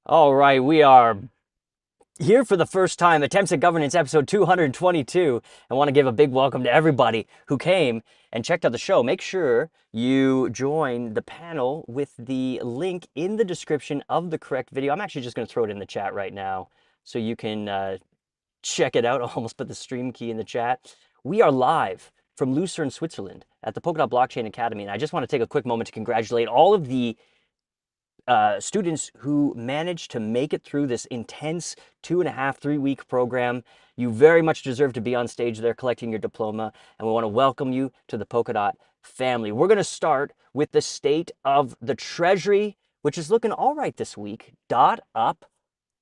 All right, we are here for the first time, Attempts at Governance episode 222. I want to give a big welcome to everybody who came and checked out the show. Make sure you join the panel with the link in the description of the correct video. I'm actually just going to throw it in the chat right now so you can check it out. I almost put the stream key in the chat. We are live from Lucerne, Switzerland at the Polkadot Blockchain Academy. And I just want to take a quick moment to congratulate all of the students who managed to make it through this intense 2.5, 3 week program. You very much deserve to be on stage there collecting your diploma, and we want to welcome you to the Polkadot family. We're going to start with the state of the treasury, which is looking all right this week. Dot up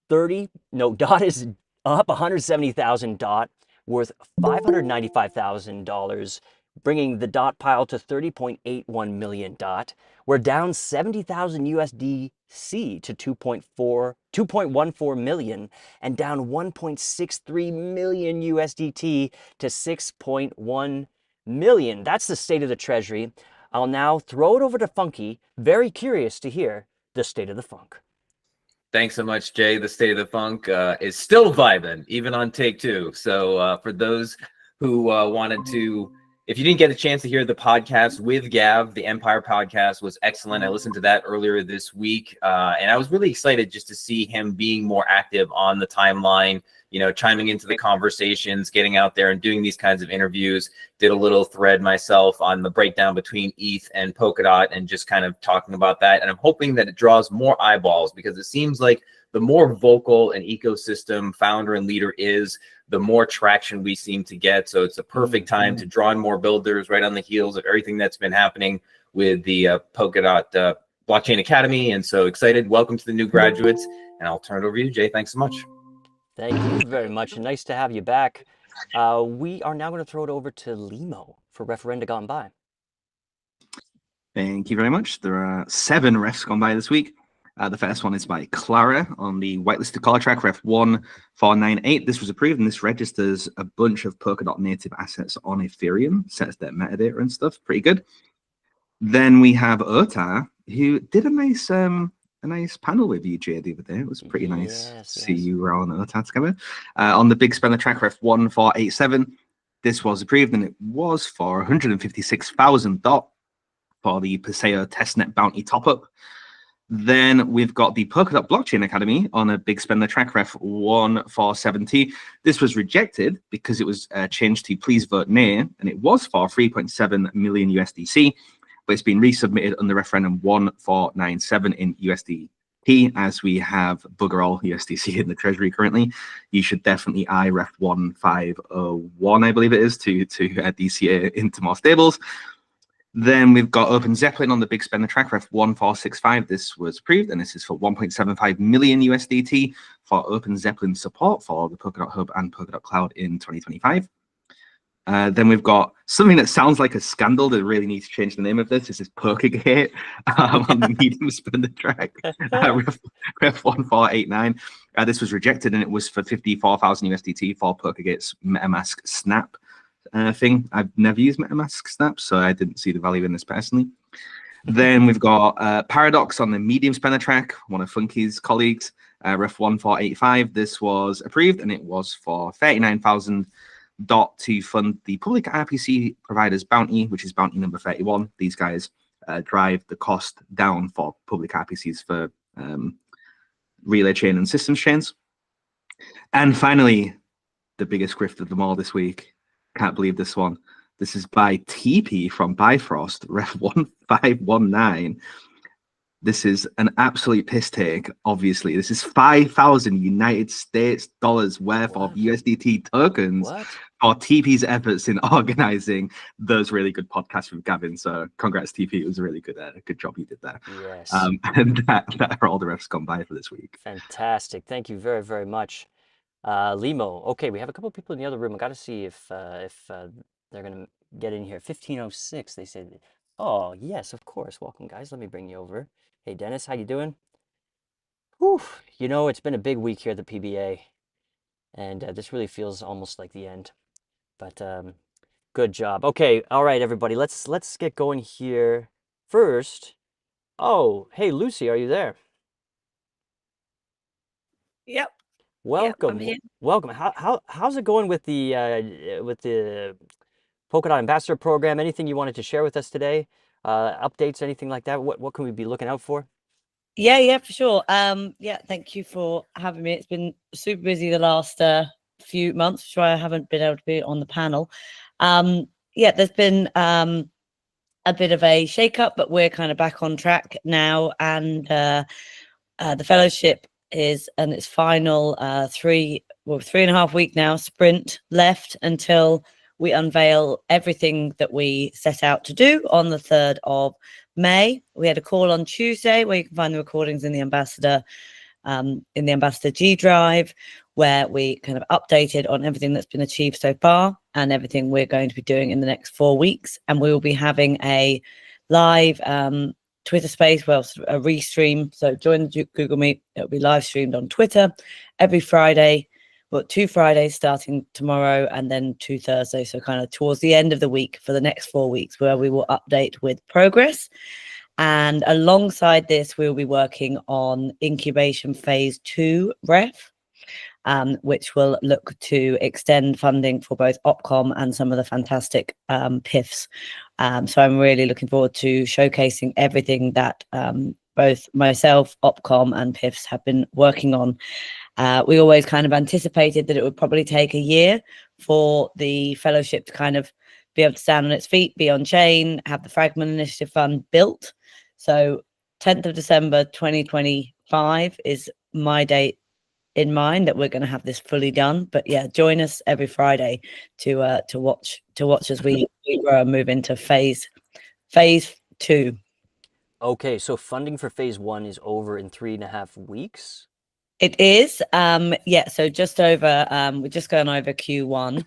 30, no, Dot is up 170,000 Dot, worth $595,000, bringing the Dot pile to 30.81 million Dot. We're down 70,000 USDC to 2.14 million, and down 1.63 million USDT to 6.1 million. That's the state of the treasury. I'll now throw it over to Funky. Very curious to hear the state of the funk. Thanks so much, Jay. The State of the Funk is still vibing, even on take two. So for those who wanted to, if you didn't get a chance to hear the podcast with Gav, the Empire podcast was excellent. I listened to that earlier this week, and I was really excited just to see him being more active on the timeline, you know, chiming into the conversations, getting out there and doing these kinds of interviews. Did a little thread myself on the breakdown between ETH and Polkadot and just kind of talking about that. And I'm hoping that it draws more eyeballs, because it seems like the more vocal an ecosystem founder and leader is, the more traction we seem to get. So it's a perfect time to draw in more builders right on the heels of everything that's been happening with the Polkadot Blockchain Academy. And so excited. Welcome to the new graduates. And I'll turn it over to you, Jay. Thanks so much. Thank you very much, and nice to have you back. We are now going to throw it over to Limo for Referenda Gone By. Thank you very much. There are 7 refs gone by this week. The first one is by Clara on the whitelisted caller track, Ref 1498. This was approved, and this registers a bunch of Polkadot native assets on Ethereum, sets their metadata and stuff. Pretty good. Then we have Ota, who did a nice panel with you, Jay, the other day. It was pretty nice to see you around Ota together. On the big spender track, Ref 1487. This was approved, and it was for 156,000 DOT for the Paseo testnet bounty top-up. Then we've got the Polkadot Blockchain Academy on a big spender track, Ref 147T. This was rejected because it was changed to please vote nay, and it was for 3.7 million USDC, but it's been resubmitted under referendum 1497 in USDT, as we have bugger all USDC in the treasury currently. You should definitely eye Ref 1501, I believe it is, to DCA into more stables. Then we've got Open Zeppelin on the big spender track, Ref 1465. This was approved, and this is for 1.75 million USDT for Open Zeppelin support for the Polkadot Hub and Polkadot Cloud in 2025. Then we've got something that sounds like a scandal that really needs to change the name of this. This is Polkagate on the medium spender track, Ref 1489. This was rejected, and it was for 54,000 USDT for Polkagate's MetaMask Snap thing. I've never used MetaMask Snap, so I didn't see the value in this personally. Then we've got Paradox on the medium spender track, one of Funky's colleagues, Ref 1485. This was approved, and it was for 39,000 DOT to fund the public RPC providers bounty, which is bounty number 31. These guys drive the cost down for public RPCs for relay chain and systems chains. And finally, the biggest grift of them all this week. Can't believe this one. This is by TP from Bifrost, Ref 1519. This is an absolute piss take, obviously. This is 5,000 United States dollars worth of USDT tokens for TP's efforts in organizing those really good podcasts with Gavin. So congrats, TP. It was a really good job you did there. Yes. And that are all the refs gone by for this week. Fantastic. Thank you very, very much. Limo. Okay, we have a couple people in the other room. I got to see if they're going to get in here. 1506, they said. Oh, yes, of course. Welcome, guys. Let me bring you over. Hey, Dennis, how you doing? Whew. You know, it's been a big week here at the PBA, and this really feels almost like the end. But good job. Okay, all right, everybody. Let's get going here. First, oh, hey, Lucy, are you there? Yep. Welcome, I'm here. welcome. How's it going with the Polkadot Ambassador Program? Anything you wanted to share with us today? Updates, anything like that? What can we be looking out for? Yeah, for sure. Yeah, thank you for having me. It's been super busy the last few months, which is why I haven't been able to be on the panel. Yeah, there's been a bit of a shake-up, but we're kind of back on track now, and the fellowship is in its final 3.5 week now sprint left until we unveil everything that we set out to do on the 3rd of May. We had a call on Tuesday where you can find the recordings in the Ambassador G drive, where we kind of updated on everything that's been achieved so far and everything we're going to be doing in the next 4 weeks. And we will be having a live Twitter space, well, a restream. So join the Google Meet. It'll be live streamed on Twitter every Friday. Well, 2 Fridays starting tomorrow and then 2 Thursdays. So kind of towards the end of the week for the next 4 weeks, where we will update with progress. And alongside this, we'll be working on incubation phase 2 ref, which will look to extend funding for both Opcom and some of the fantastic PIFs. So I'm really looking forward to showcasing everything that both myself, Opcom, and PIFs have been working on. We always kind of anticipated that it would probably take a year for the fellowship to kind of be able to stand on its feet, be on chain, have the Fragment Initiative Fund built. So 10th of December 2025 is my date in mind that we're going to have this fully done. But yeah, join us every Friday to watch as we grow and move into phase 2. Okay, so funding for phase 1 is over in 3.5 weeks. It is. Yeah, so just over, we're just going over Q1.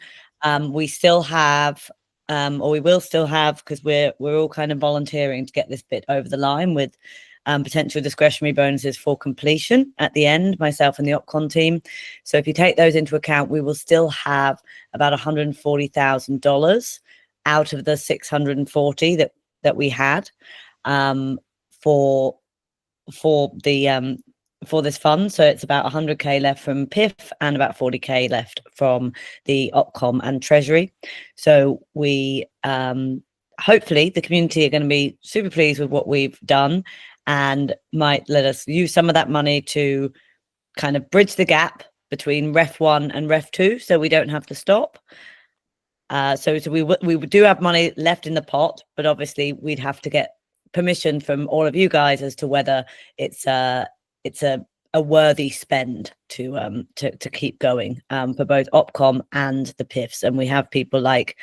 We still have, or we will still have, because we're all kind of volunteering to get this bit over the line with potential discretionary bonuses for completion at the end, myself and the Opcon team. So if you take those into account, we will still have about $140,000 out of the 640 that we had for this fund. So it's about 100k left from PIF and about 40k left from the Opcom and treasury. So we hopefully the community are going to be super pleased with what we've done and might let us use some of that money to kind of bridge the gap between Ref 1 and Ref 2, so we don't have to stop. So we do have money left in the pot, but obviously we'd have to get permission from all of you guys as to whether it's a worthy spend to keep going for both Opcom and the PIFs. And we have people like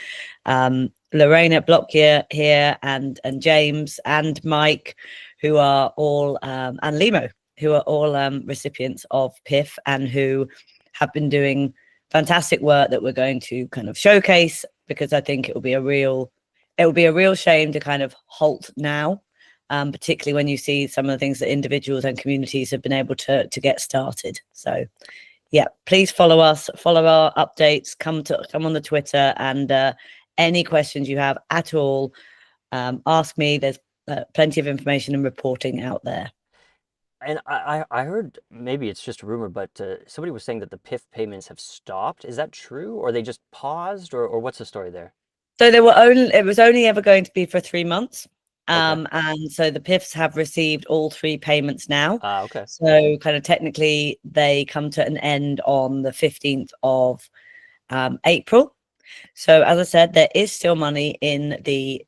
Lorena Blockyear here and James and Mike, who are all and Limo, who are all recipients of PIF and who have been doing fantastic work that we're going to kind of showcase, because I think it will be a real shame to kind of halt now, particularly when you see some of the things that individuals and communities have been able to get started. So yeah, please follow us, follow our updates, come on the Twitter, and any questions you have at all, ask me. There's plenty of information and reporting out there. And I heard, maybe it's just a rumor, but somebody was saying that the PIF payments have stopped. Is that true, or they just paused, or what's the story there? So it was only ever going to be for 3 months. Okay. And so the PIFs have received all 3 payments now. Okay. So kind of technically they come to an end on the 15th of April. So as I said, there is still money in the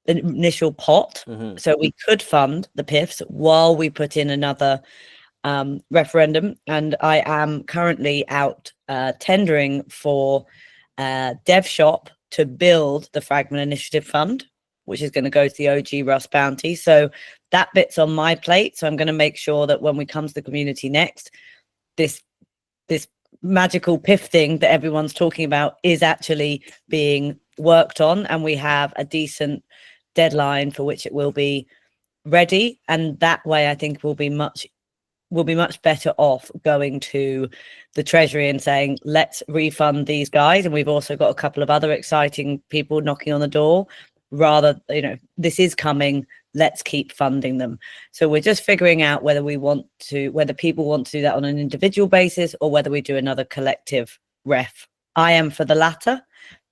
initial pot. Mm-hmm. So we could fund the PIFs while we put in another referendum. And I am currently out tendering for Dev Shop to build the Fragment Initiative Fund, which is going to go to the OG Russ Bounty. So that bit's on my plate. So I'm going to make sure that when we come to the community next, this magical PIF thing that everyone's talking about is actually being worked on, and we have a decent deadline for which it will be ready. And that way I think we'll be much better off going to the treasury and saying, let's refund these guys. And we've also got a couple of other exciting people knocking on the door. Rather, this is coming, let's keep funding them. So we're just figuring out whether people want to do that on an individual basis or whether we do another collective ref. I am for the latter,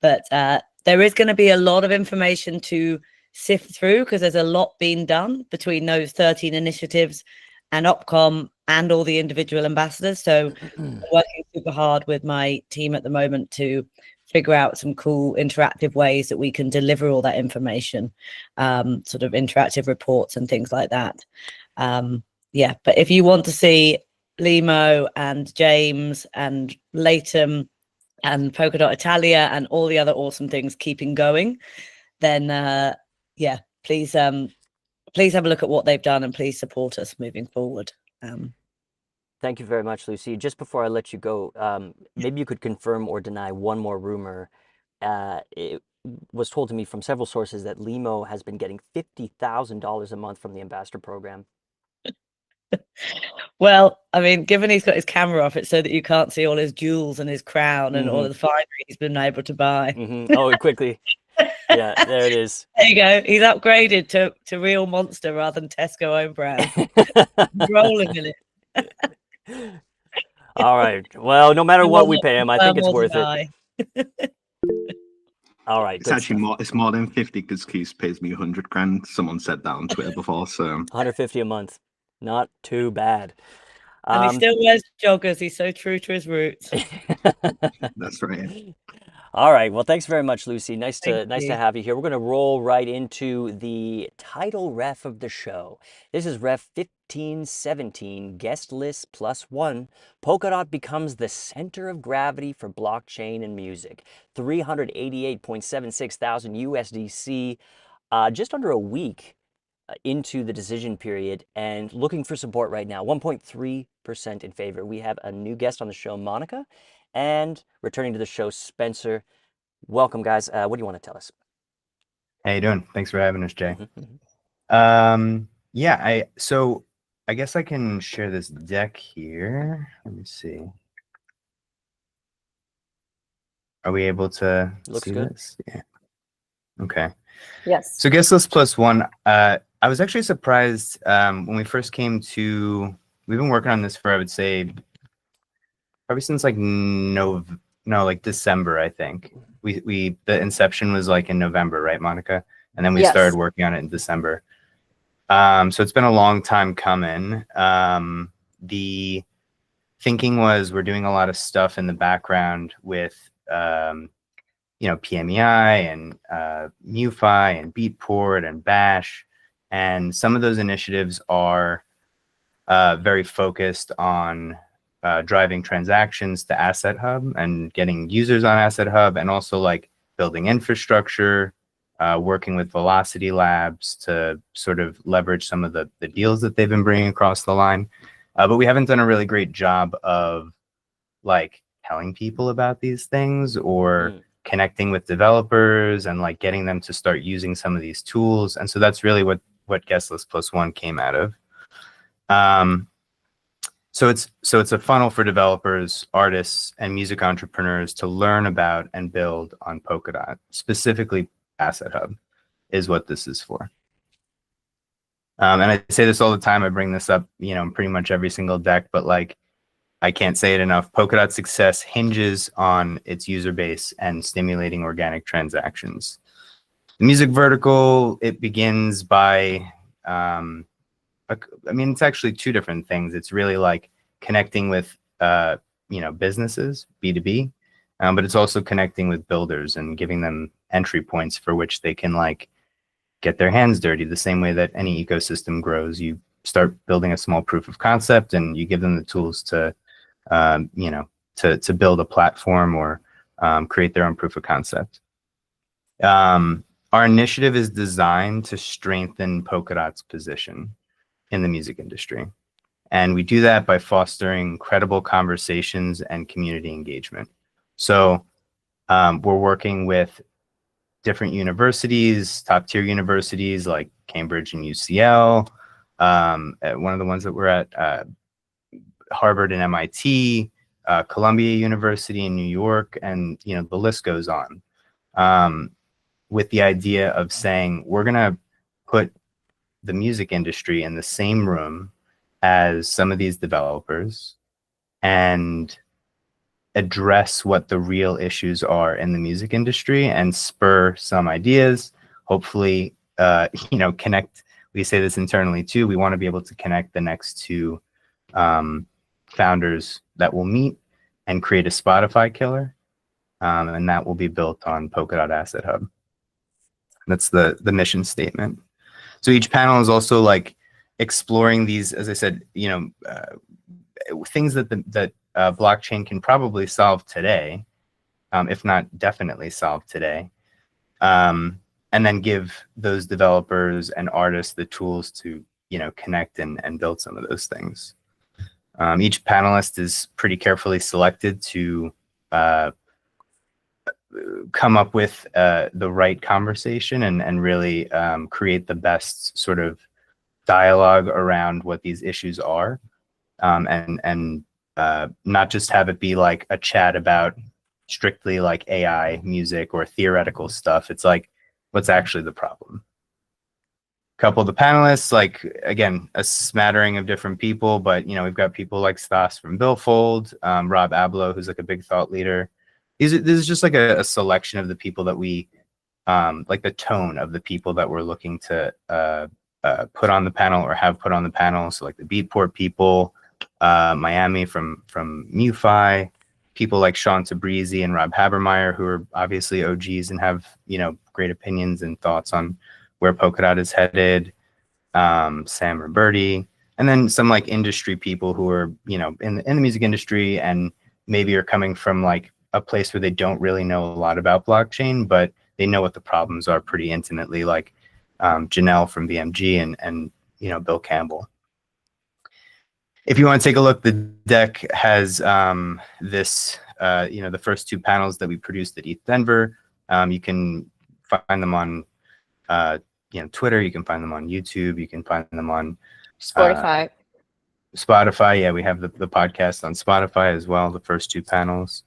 but there is going to be a lot of information to sift through because there's a lot being done between those 13 initiatives and Opcom and all the individual ambassadors. So I'm working super hard with my team at the moment to figure out some cool interactive ways that we can deliver all that information, sort of interactive reports and things like that. Yeah, but if you want to see Limo and James and Latham and Polkadot Italia and all the other awesome things keeping going, then yeah, please have a look at what they've done and please support us moving forward. Thank you very much, Lucy. Just before I let you go, maybe you could confirm or deny one more rumor. It was told to me from several sources that Limo has been getting $50,000 a month from the ambassador program. Well, I mean, given he's got his camera off, it's so that you can't see all his jewels and his crown and all of the finery he's been able to buy. Oh, quickly. Yeah, there it is. There you go. He's upgraded to real Monster rather than Tesco own brand. Rolling in it. All right. Well, no matter what we pay him, I think it's worth it. All right. It's actually more. It's more than 50 because Keith pays me 100 grand. Someone said that on Twitter before. So 150 a month. Not too bad. And he still wears joggers. He's so true to his roots. That's right. All right. Well, thanks very much, Lucy. Nice to you. have you here. We're going to roll right into the title ref of the show. This is Ref 1517, Guestlist +1. Polkadot becomes the center of gravity for blockchain and music. 388.76 thousand USDC, just under a week into the decision period and looking for support right now. 1.3% in favor. We have a new guest on the show, Monica, and returning to the show, Spencer. Welcome, guys. What do you want to tell us? How you doing? Thanks for having us, Jay. Yeah, so I guess I can share this deck here. Let me see. Are we able to see this? Yeah. Okay. Yes. So Guestlist +1. I was actually surprised when we first came to. We've been working on this for, I would say, probably since like like December, I think. The inception was like in November, right, Monica? And then we started working on it in December. So it's been a long time coming. The thinking was we're doing a lot of stuff in the background with PMEI and MuFi and Beatport and Bash. And some of those initiatives are very focused on driving transactions to Asset Hub and getting users on Asset Hub, and also like building infrastructure, working with Velocity Labs to sort of leverage some of the deals that they've been bringing across the line. But we haven't done a really great job of like telling people about these things or connecting with developers and like getting them to start using some of these tools. And so that's really what Guestlist +1 came out of. So it's a funnel for developers, artists, and music entrepreneurs to learn about and build on Polkadot. Specifically, Asset Hub is what this is for. And I say this all the time. I bring this up, in pretty much every single deck, but like, I can't say it enough. Polkadot's success hinges on its user base and stimulating organic transactions. The music vertical, it begins by, it's actually two different things. It's really like connecting with, businesses, B2B, but it's also connecting with builders and giving them entry points for which they can like get their hands dirty. The same way that any ecosystem grows, you start building a small proof of concept and you give them the tools to, to build a platform or create their own proof of concept. Our initiative is designed to strengthen Polkadot's position in the music industry. And we do that by fostering credible conversations and community engagement. So we're working with different universities, top tier universities like Cambridge and UCL, one of the ones that we're at, Harvard and MIT, Columbia University in New York, and the list goes on. With the idea of saying we're going to put the music industry in the same room as some of these developers and address what the real issues are in the music industry and spur some ideas. Hopefully, connect. We say this internally too. We want to be able to connect the next two founders that will meet and create a Spotify killer, and that will be built on Polkadot Asset Hub. That's the mission statement. So each panel is also like exploring these, as I said, things that that blockchain can probably solve today, if not definitely solve today, and then give those developers and artists the tools to connect and build some of those things. Each panelist is pretty carefully selected to come up with the right conversation and really create the best sort of dialogue around what these issues are, and not just have it be like a chat about strictly like AI music or theoretical stuff. It's like, what's actually the problem? A couple of the panelists, like, again, a smattering of different people, but we've got people like Stas from Billfold, Rob Abloh, who's like a big thought leader. This is just like a selection of the people that we like, the tone of the people that we're looking to put on the panel or have put on the panel. So like the Beatport people, Miami from MuFi, people like Sean Tabrizi and Rob Habermeyer, who are obviously OGs and have great opinions and thoughts on where Polkadot is headed. Sam Roberti, and then some like industry people who are in the music industry and maybe are coming from like a place where they don't really know a lot about blockchain, but they know what the problems are pretty intimately, like Janelle from BMG and Bill Campbell. If you want to take a look, the deck has this, the first two panels that we produced at ETH Denver. You can find them on Twitter. You can find them on YouTube. You can find them on Spotify. Spotify. Yeah, we have the podcast on Spotify as well, the first two panels.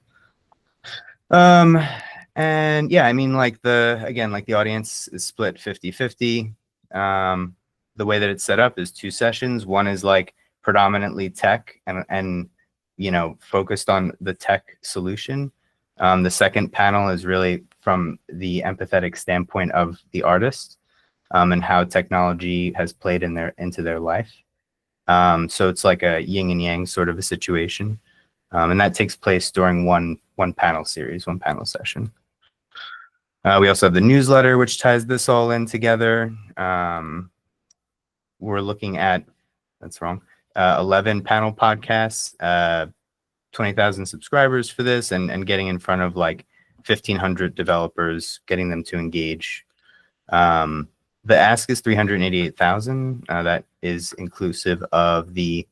And yeah, I mean, like the audience is split 50-50. The way that it's set up is two sessions. One is like predominantly tech and focused on the tech solution. The second panel is really from the empathetic standpoint of the artist, and how technology has played into their life. So it's like a yin and yang sort of a situation. And that takes place during one panel series, one panel session. We also have the newsletter, which ties this all in together. We're looking at, 11 panel podcasts, 20,000 subscribers for this, and getting in front of like 1,500 developers, getting them to engage. The ask is 388,000. That is inclusive of the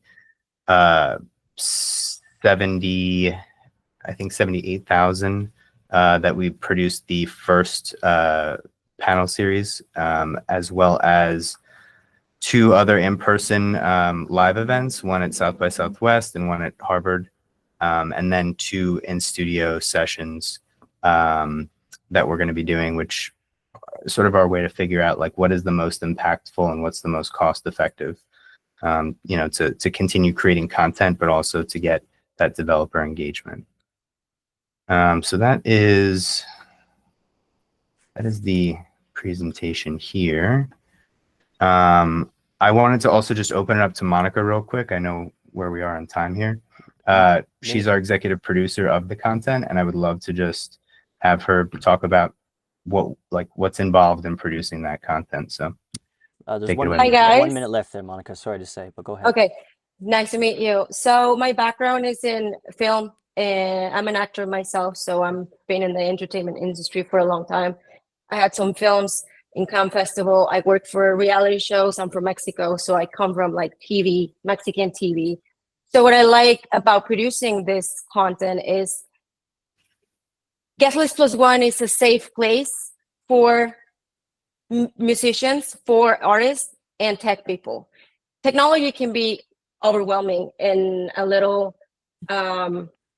78,000 that we produced the first panel series, as well as two other in-person live events, one at South by Southwest and one at Harvard, and then two in-studio sessions that we're going to be doing, which sort of our way to figure out like what is the most impactful and what's the most cost-effective, to continue creating content, but also to get that developer engagement. So that is the presentation here. I wanted to also just open it up to Monica real quick. I know where we are on time here. She's our executive producer of the content, and I would love to just have her talk about what's involved in producing that content. So there's Hi guys. 1 minute left there, Monica. Sorry to say, but go ahead. Okay, nice to meet you. So my background is in film, and I'm an actor myself. So I'm been in the entertainment industry for a long time. I had some films in Cannes Festival. I worked for reality shows. I'm from Mexico, so I come from like TV, Mexican TV. So what I like about producing this content is Guestlist +1 is a safe place for musicians, for artists, and tech people. Technology can be overwhelming and a little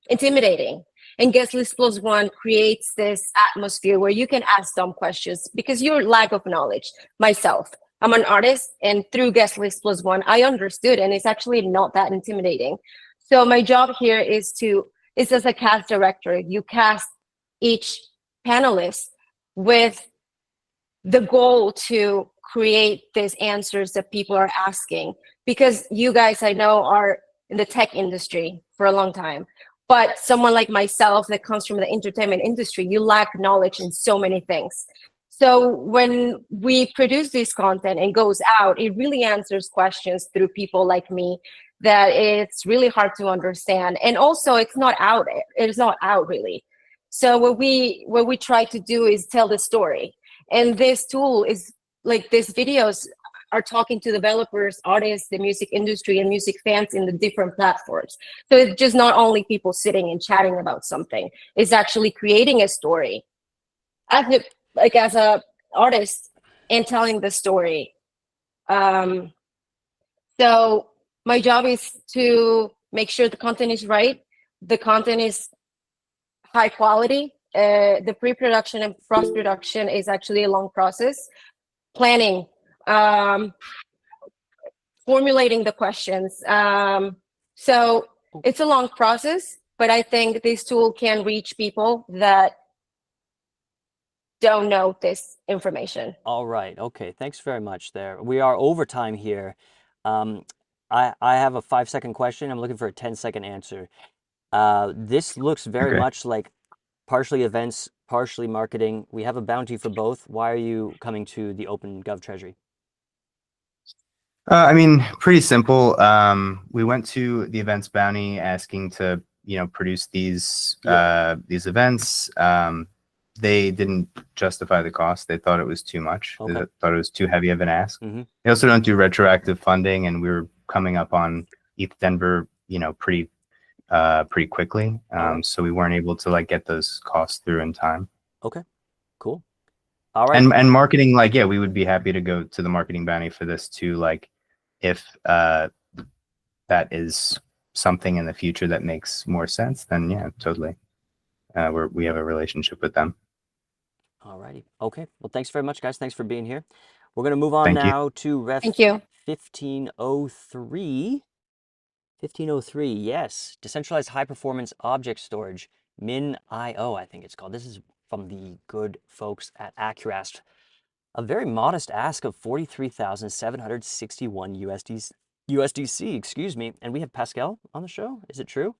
intimidating. And Guestlist +1 creates this atmosphere where you can ask dumb questions because your lack of knowledge, myself, I'm an artist, and through Guestlist +1, I understood, and it's actually not that intimidating. So my job here is as a cast director. You cast each panelist with the goal to create these answers that people are asking, because you guys, I know, are in the tech industry for a long time, but someone like myself that comes from the entertainment industry, you lack knowledge in so many things. So when we produce this content and goes out, it really answers questions through people like me that it's really hard to understand. And also it's not out really. So what we try to do is tell the story. And this tool is like, these videos are talking to developers, artists, the music industry, and music fans in the different platforms. So it's just not only people sitting and chatting about something, it's actually creating a story as a artist and telling the story. So my job is to make sure the content is right, the content is high quality. The pre-production and post-production is actually a long process. Planning, formulating the questions. So it's a long process, but I think this tool can reach people that don't know this information. All right. Okay. Thanks very much there. We are over time here. I have a 5-second question. I'm looking for a 10-second answer. This looks very much like partially events, partially marketing. We have a bounty for both. Why are you coming to the Open Gov Treasury? I mean, pretty simple. We went to the events bounty asking to, produce these events. They didn't justify the cost. They thought it was too much. Okay. They thought it was too heavy of an ask. Mm-hmm. They also don't do retroactive funding, and we were coming up on ETH Denver, pretty quickly. So we weren't able to get those costs through in time. Okay, cool. All right. And marketing, we would be happy to go to the marketing bounty for this too. If that is something in the future that makes more sense, then yeah, totally. We have a relationship with them. All righty. Okay. Well, thanks very much, guys. Thanks for being here. We're going to move on now to Ref Thank you. 1503. 1503, yes. Decentralized High Performance Object Storage, MinIO, I think it's called. This is from the good folks at Accurast. A very modest ask of 43,761 USDC, excuse me. And we have Pascal on the show. Is it true?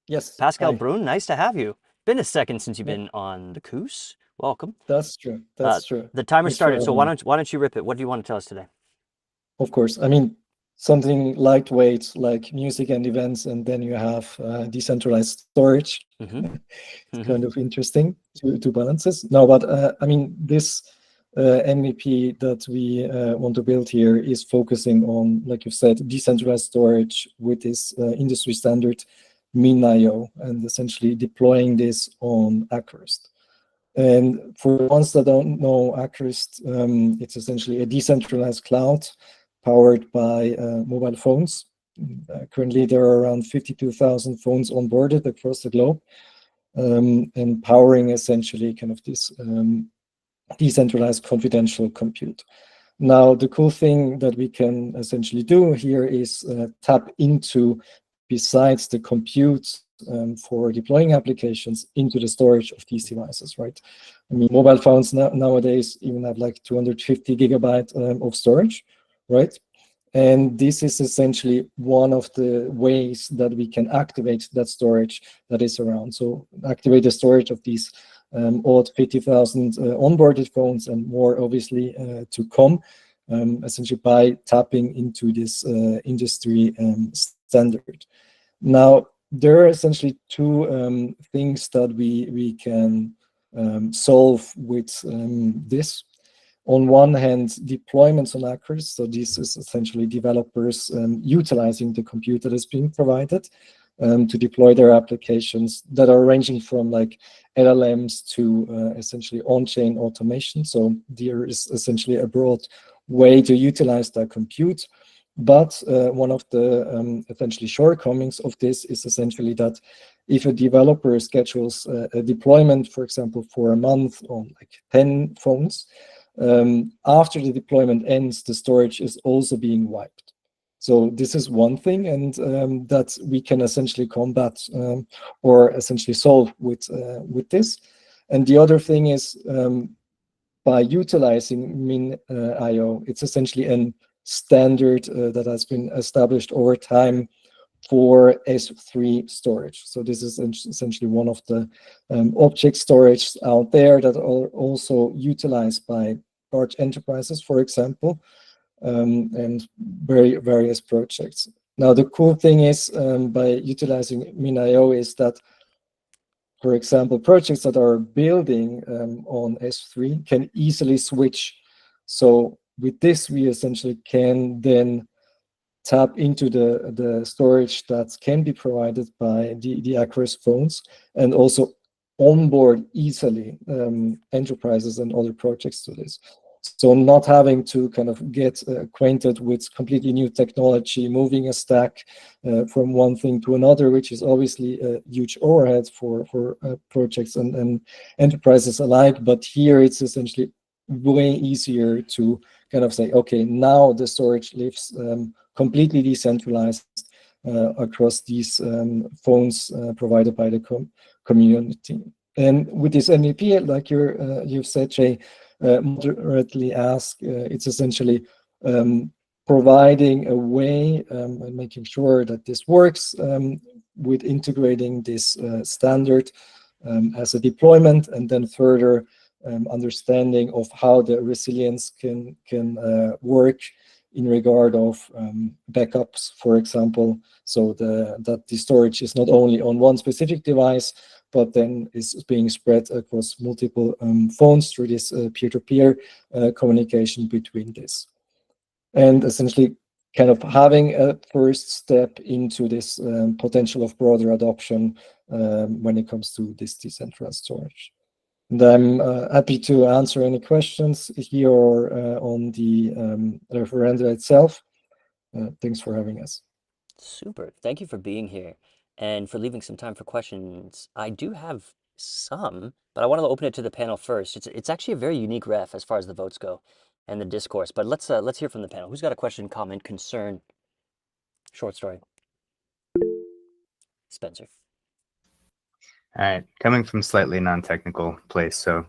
Yes. Pascal Hi. Brun, nice to have you. Been a second since you've been on the Coos. Welcome. That's true. That's true. The timer Thanks for started, so having why don't you rip it? What do you want to tell us today? Of course. I mean, something lightweight like music and events, and then you have decentralized storage. Mm-hmm. It's kind of interesting to balance this. No, but I mean, this MVP that we want to build here is focusing on, like you said, decentralized storage with this industry standard MinIO, and essentially deploying this on Accurast. And for the ones that don't know Accurast, it's essentially a decentralized cloud powered by mobile phones. Currently, there are around 52,000 phones onboarded across the globe, and powering essentially kind of this decentralized confidential compute. Now, the cool thing that we can essentially do here is tap into, besides the compute for deploying applications, into the storage of these devices, right? I mean, mobile phones nowadays even have like 250 gigabyte of storage, right? And this is essentially one of the ways that we can activate that storage that is around. So activate the storage of these odd 50,000 onboarded phones, and more obviously to come, essentially by tapping into this industry standard. Now, there are essentially two things that we can solve with this. On one hand, deployments on Accurast. So this is essentially developers utilizing the compute that is being provided to deploy their applications that are ranging from like LLMs to essentially on-chain automation. So there is essentially a broad way to utilize that compute. But one of the essentially shortcomings of this is essentially that if a developer schedules a deployment, for example, for a month on like 10 phones, after the deployment ends, the storage is also being wiped. So this is one thing, and that we can essentially combat or essentially solve with this. And the other thing is by utilizing Min.io, it's essentially a standard that has been established over time for S3 storage. So this is essentially one of the object storage out there that are also utilized by large enterprises, for example, and various projects. Now, the cool thing is by utilizing Min.io is that, for example, projects that are building on S3 can easily switch. So with this, we essentially can then tap into the storage that can be provided by the Acro's phones, and also onboard easily enterprises and other projects to this. So not having to kind of get acquainted with completely new technology, moving a stack from one thing to another, which is obviously a huge overhead for projects and enterprises alike. But here it's essentially way easier to kind of say, okay, now the storage lives completely decentralized across these phones provided by the community. And with this MVP, like you've said, Jay, moderately ask, it's essentially providing a way and making sure that this works with integrating this standard as a deployment, and then further understanding of how the resilience can work in regard of backups, for example, so that the storage is not only on one specific device, but then is being spread across multiple phones through this peer-to-peer communication between this. And essentially kind of having a first step into this potential of broader adoption when it comes to this decentralized storage. And I'm happy to answer any questions here or on the referenda itself. Thanks for having us. Super. Thank you for being here and for leaving some time for questions. I do have some, but I want to open it to the panel first. It's actually a very unique ref as far as the votes go and the discourse. But let's hear from the panel. Who's got a question, comment, concern, short story? Spencer. All right, coming from slightly non-technical place, so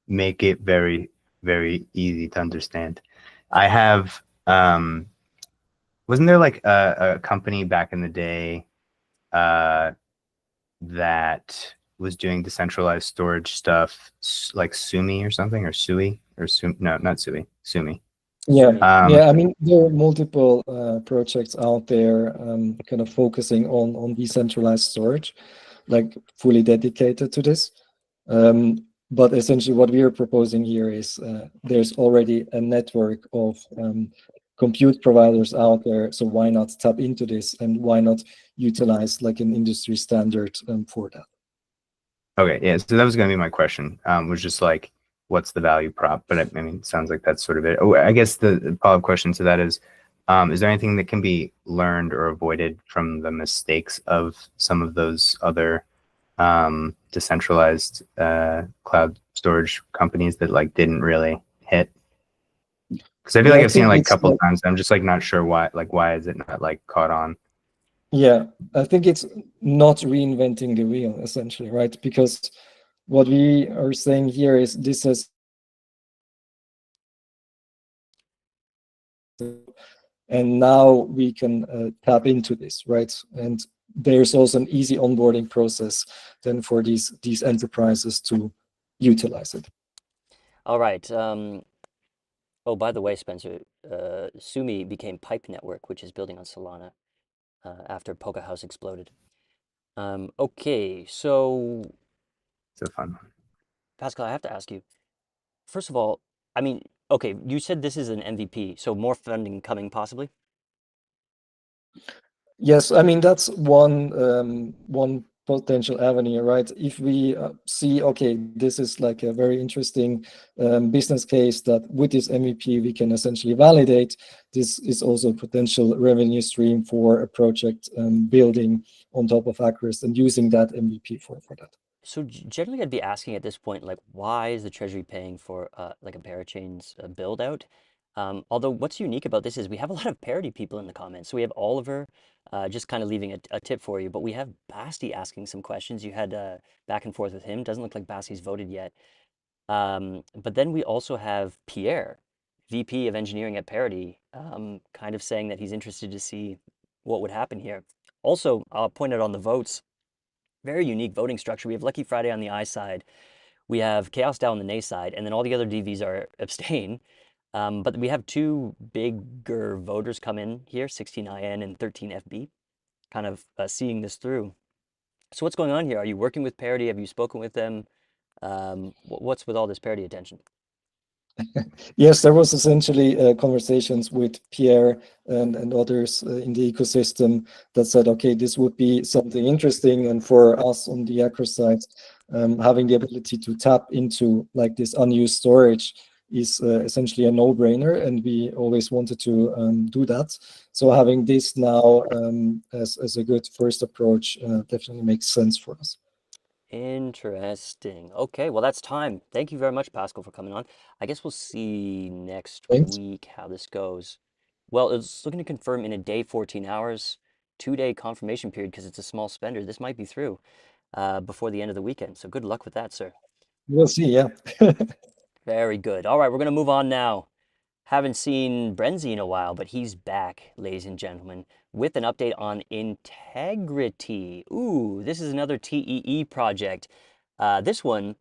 make it very, very easy to understand. I have, wasn't there like a company back in the day that was doing decentralized storage stuff, like Sumi or something, or Sui, or no, not Sui, Sumi. Yeah, yeah. I mean, there are multiple projects out there kind of focusing on decentralized storage, like fully dedicated to this. But essentially what we are proposing here is there's already a network of compute providers out there. So why not tap into this, and why not utilize like an industry standard for that? Okay, yeah, so that was going to be my question, was just like, what's the value prop? But I mean, it sounds like that's sort of it. Oh, I guess the follow-up question to that is there anything that can be learned or avoided from the mistakes of some of those other decentralized cloud storage companies that like didn't really hit? Because I feel like I've seen it like a couple times. I'm just like not sure why. Like, why is it not like caught on? Yeah, I think it's not reinventing the wheel, essentially, right? Because what we are saying here is this is, and now we can tap into this, right? And there's also an easy onboarding process then for these enterprises to utilize it. All right. Oh, by the way, Spencer, Sumi became Pipe Network, which is building on Solana after Polka House exploded. Okay, so It's a fun one. Pascal, I have to ask you, first of all, I mean, okay, you said this is an MVP, so more funding coming possibly? Yes, I mean, that's one potential avenue, right? If we see, okay, this is like a very interesting business case that with this MVP we can essentially validate, this is also a potential revenue stream for a project building on top of Acro's and using that MVP for that. So generally, I'd be asking at this point, like, why is the Treasury paying for like a parachain's build out? Although what's unique about this is we have a lot of parity people in the comments. So we have Oliver, just kind of leaving a tip for you, but we have Basti asking some questions. You had back and forth with him. Doesn't look like Basti's voted yet. But then we also have Pierre, VP of Engineering at Parity, kind of saying that he's interested to see what would happen here. Also, I'll point out on the votes, very unique voting structure. We have Lucky Friday on the I side, we have Chaos DAO on the nay side, and then all the other DVs are abstain. But we have two bigger voters come in here, 16IN and 13FB, kind of seeing this through. So what's going on here? Are you working with Parity? Have you spoken with them? What's with all this Parity attention? Yes, there was essentially conversations with Pierre and others in the ecosystem that said, okay, this would be something interesting. And for us on the Acro side, having the ability to tap into like this unused storage is essentially a no-brainer. And we always wanted to do that. So having this now as a good first approach definitely makes sense for us. Interesting. Okay, well, that's time. Thank you very much, Pascal, for coming on. I guess we'll see next Thanks. week how this goes. Well, it's looking to confirm in a day, 14 hours, 2-day confirmation period because it's a small spender. This might be through before the end of the weekend. So good luck with that, sir. We'll see, yeah. Very good. All right, we're going to move on now. Haven't seen Brenzy in a while, but he's back, ladies and gentlemen, with an update on Integrity. Ooh, this is another TEE project. This one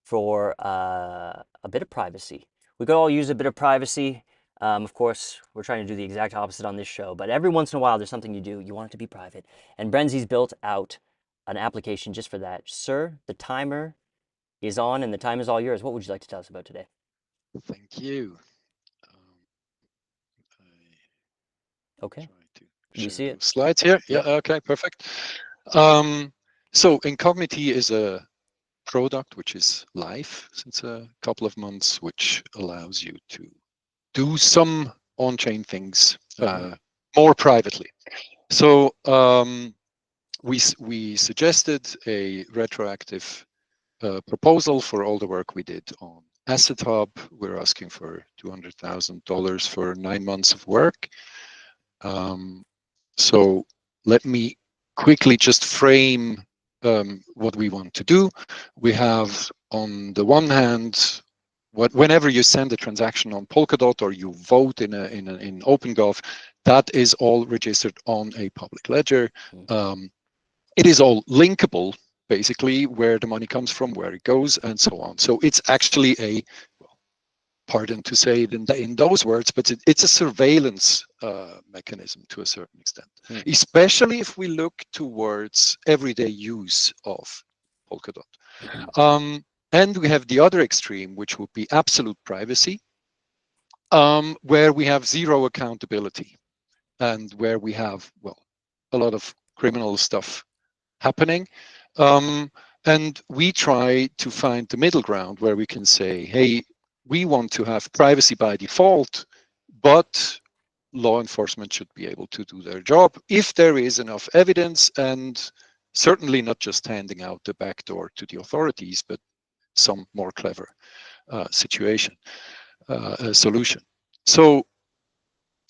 for a bit of privacy. We could all use a bit of privacy. Of course, we're trying to do the exact opposite on this show, but every once in a while, there's something you do. You want it to be private. And Brenzy's built out an application just for that. Sir, the timer is on and the time is all yours. What would you like to tell us about today? Thank you. Okay. Try to We share see it. those slides here. Yeah, Yep. okay, perfect. So Incognitee is a product which is live since a couple of months, which allows you to do some on-chain things more privately. So we suggested a retroactive proposal for all the work we did on Asset Hub. We're asking for $200,000 for 9 months of work. So let me quickly just frame what we want to do. We have, on the one hand, whenever you send a transaction on Polkadot or you vote in OpenGov, that is all registered on a public ledger. It is all linkable, basically, where the money comes from, where it goes, and so on. So it's actually a, well, pardon to say it in those words, but it's a surveillance mechanism to a certain extent, especially if we look towards everyday use of Polkadot. And we have the other extreme, which would be absolute privacy, where we have zero accountability and where we have, well, a lot of criminal stuff happening. And we try to find the middle ground where we can say, hey, we want to have privacy by default, but law enforcement should be able to do their job if there is enough evidence, and certainly not just handing out the back door to the authorities, but some more clever solution. So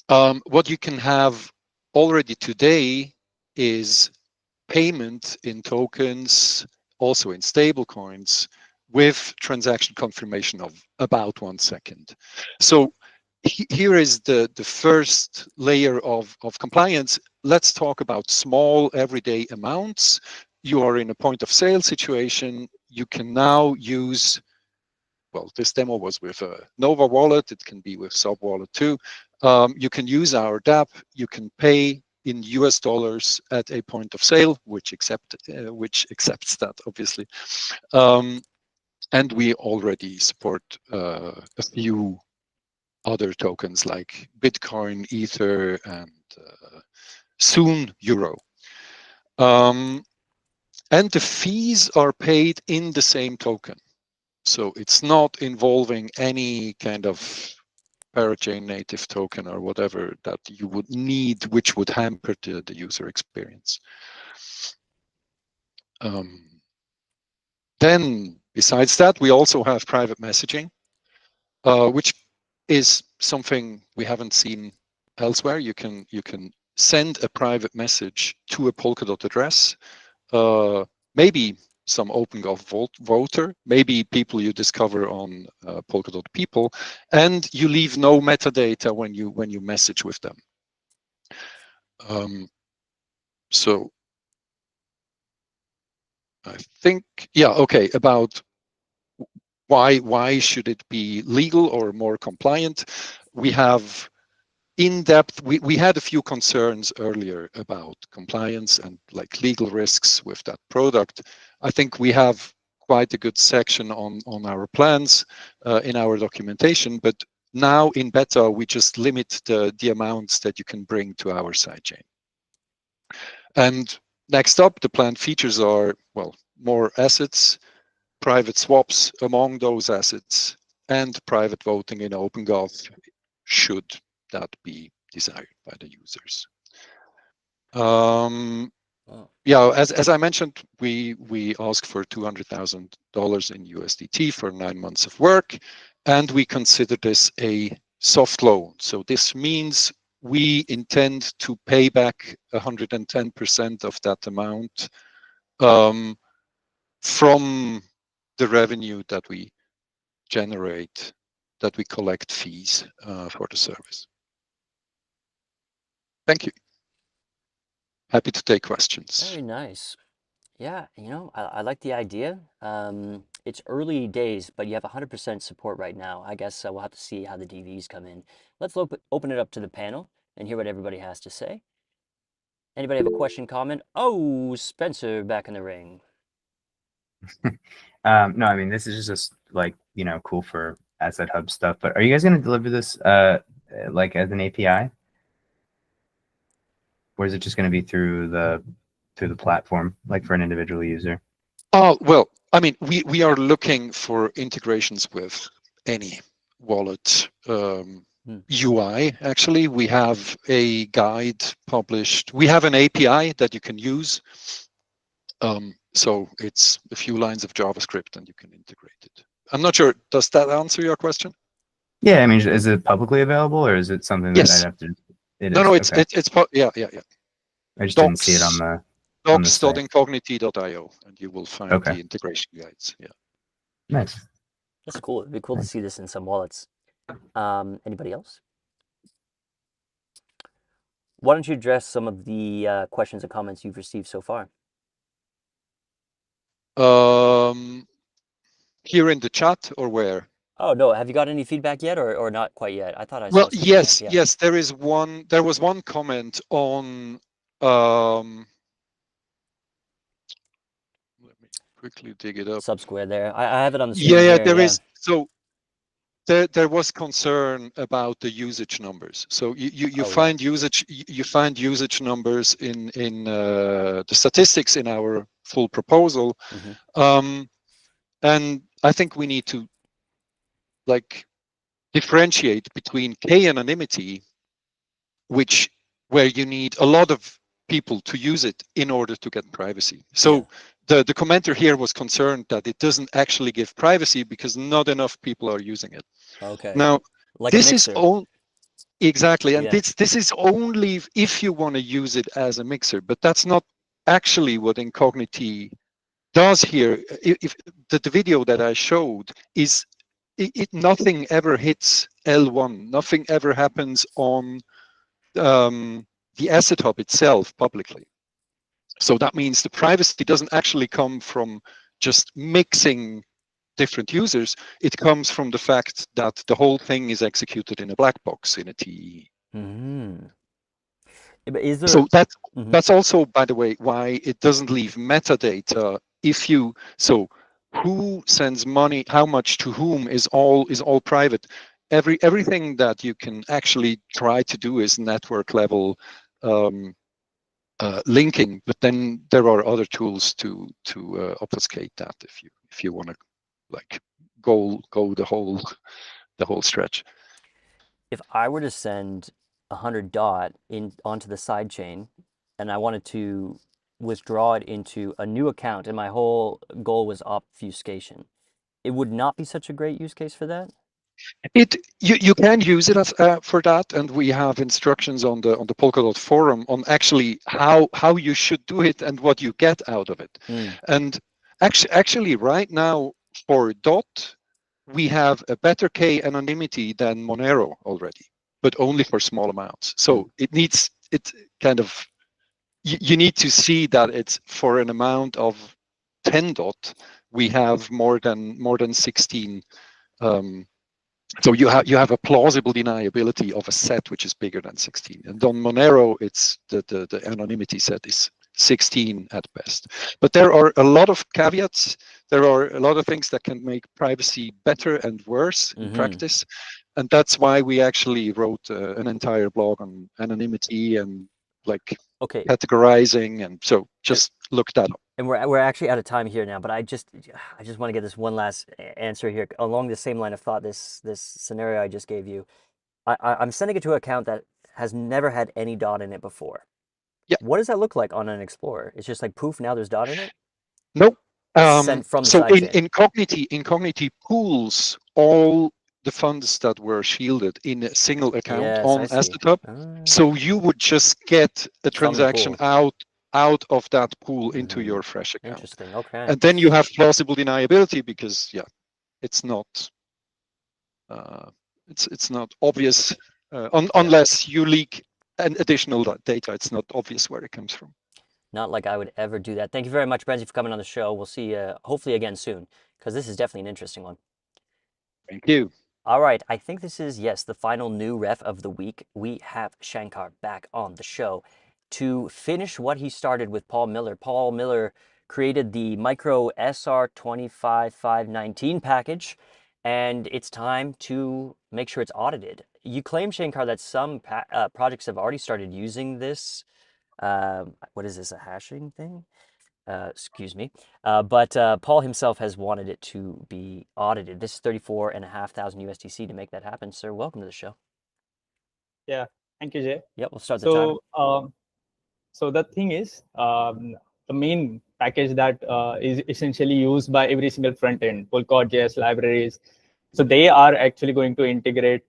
what you can have already today is payment in tokens, also in stable coins, with transaction confirmation of about 1 second. So here is the first layer of compliance. Let's talk about small everyday amounts. You are in a point of sale situation. You can now use, well, this demo was with a Nova wallet. It can be with Sub wallet too. You can use our DApp. You can pay in US dollars at a point of sale, which accepts that, obviously. And we already support a few other tokens like Bitcoin, Ether, and soon Euro. And the fees are paid in the same token. So it's not involving any kind of parachain native token or whatever that you would need, which would hamper the user experience. Then, besides that, we also have private messaging, which is something we haven't seen elsewhere. You can send a private message to a Polkadot address, maybe some OpenGov voter, maybe people you discover on Polkadot People, and you leave no metadata when you message with them. So I think, yeah, okay, about why should it be legal or more compliant? We have in-depth, we had a few concerns earlier about compliance and like legal risks with that product. I think we have quite a good section on our plans in our documentation, but now in beta, we just limit the amounts that you can bring to our sidechain. And next up, the planned features are, well, more assets, private swaps among those assets, and private voting in OpenGov should that be desired by the users. Yeah, as I mentioned, we ask for $200,000 in USDT for 9 months of work, and we consider this a soft loan. So this means we intend to pay back 110% of that amount from the revenue that we generate, that we collect fees for the service. Thank you. Happy to take questions. Very nice. Yeah, you know, I like the idea. It's early days, but you have 100% support right now. I guess we'll have to see how the DVs come in. Let's open it up to the panel and hear what everybody has to say. Anybody have a question, comment? Oh, Spencer back in the ring. No, I mean, this is just like, you know, cool for Asset Hub stuff, but are you guys going to deliver this like as an API? Or is it just going to be through the platform, like for an individual user? Oh, well, I mean, we are looking for integrations with any wallet UI. Actually, we have a guide published. We have an API that you can use. So it's a few lines of JavaScript and you can integrate it. I'm not sure. Does that answer your question? Yeah, I mean, is it publicly available or is it something that Yes. I'd have to? No, it's okay. yeah. I just didn't see it on the docs.incognitee.io, and you will find Okay. the integration guides. Yeah. Nice. That's cool. It'd be cool to see this in some wallets. Anybody else? Why don't you address some of the questions and comments you've received so far? Here in the chat or where? Oh no, have you got any feedback yet, or not quite yet? I thought I Well, saw some yes, feedback. Yeah. yes. There was one comment on. Let me quickly dig it up. Subsquare there. I have it on the screen. Yeah, here, there is. So there was concern about the usage numbers. So you find usage numbers in the statistics in our full proposal, and I think we need to like differentiate between k-anonymity, where you need a lot of people to use it in order to get privacy. So the commenter here was concerned that it doesn't actually give privacy because not enough people are using it. Okay. Now, like this a is mixer. exactly, and Yeah. this is only if you want to use it as a mixer, but that's not actually what Incognitee does here. If the video that I showed is nothing ever hits L1, nothing ever happens on the Asset Hub itself publicly. So that means the privacy doesn't actually come from just mixing different users. It comes from the fact that the whole thing is executed in a black box in a TE. Is there... So that's also, by the way, why it doesn't leave metadata. So who sends money, how much to whom is all private. Everything that you can actually try to do is network level linking, but then there are other tools to obfuscate that if you want to like go the whole stretch. If I were to send 100 DOT onto the side chain, and I wanted to withdraw it into a new account and my whole goal was obfuscation, it would not be such a great use case for that? You can use it as for that, and we have instructions on the Polkadot forum on actually how you should do it and what you get out of it. And actually right now for DOT we have a better K anonymity than Monero already, but only for small amounts. So it kind of you need to see that it's for an amount of 10 DOT we have more than 16. So you have a plausible deniability of a set which is bigger than 16. And on Monero, it's the anonymity set is 16 at best. But there are a lot of caveats. There are a lot of things that can make privacy better and worse in practice. And that's why we actually wrote an entire blog on anonymity and like categorizing. And so just look that up. And we're actually out of time here now, but I just want to get this one last answer here along the same line of thought. This scenario I just gave you, I'm sending it to an account that has never had any dot in it before. Yeah. What does that look like on an Explorer? It's just like poof, now there's dot in it? Nope. Sent from the so sidechain. Incognitee pools all the funds that were shielded in a single account on Asset Hub. So you would just get a transaction out of that pool into your fresh account. Interesting. Okay. And then you have plausible deniability because it's not it's not obvious unless you leak an additional data. It's not obvious where it comes from. Not like I would ever do that. Thank you very much, Brenzy, for coming on the show. We'll see you hopefully again soon, because this is definitely an interesting one. Thank you. All right, I think this is, yes, the final new ref of the week. We have Shankar back on the show to finish what he started with Paul Miller. Paul Miller created the micro SR25519 package, and it's time to make sure it's audited. You claim, Shankar, that some projects have already started using this. What is this, a hashing thing? Excuse me. But Paul himself has wanted it to be audited. This is 34,500 USDC to make that happen. Sir, welcome to the show. Yeah, thank you, Jay. Yep, we'll start the timer. So the thing is, the main package that is essentially used by every single front end, Polkadot JS libraries. So they are actually going to integrate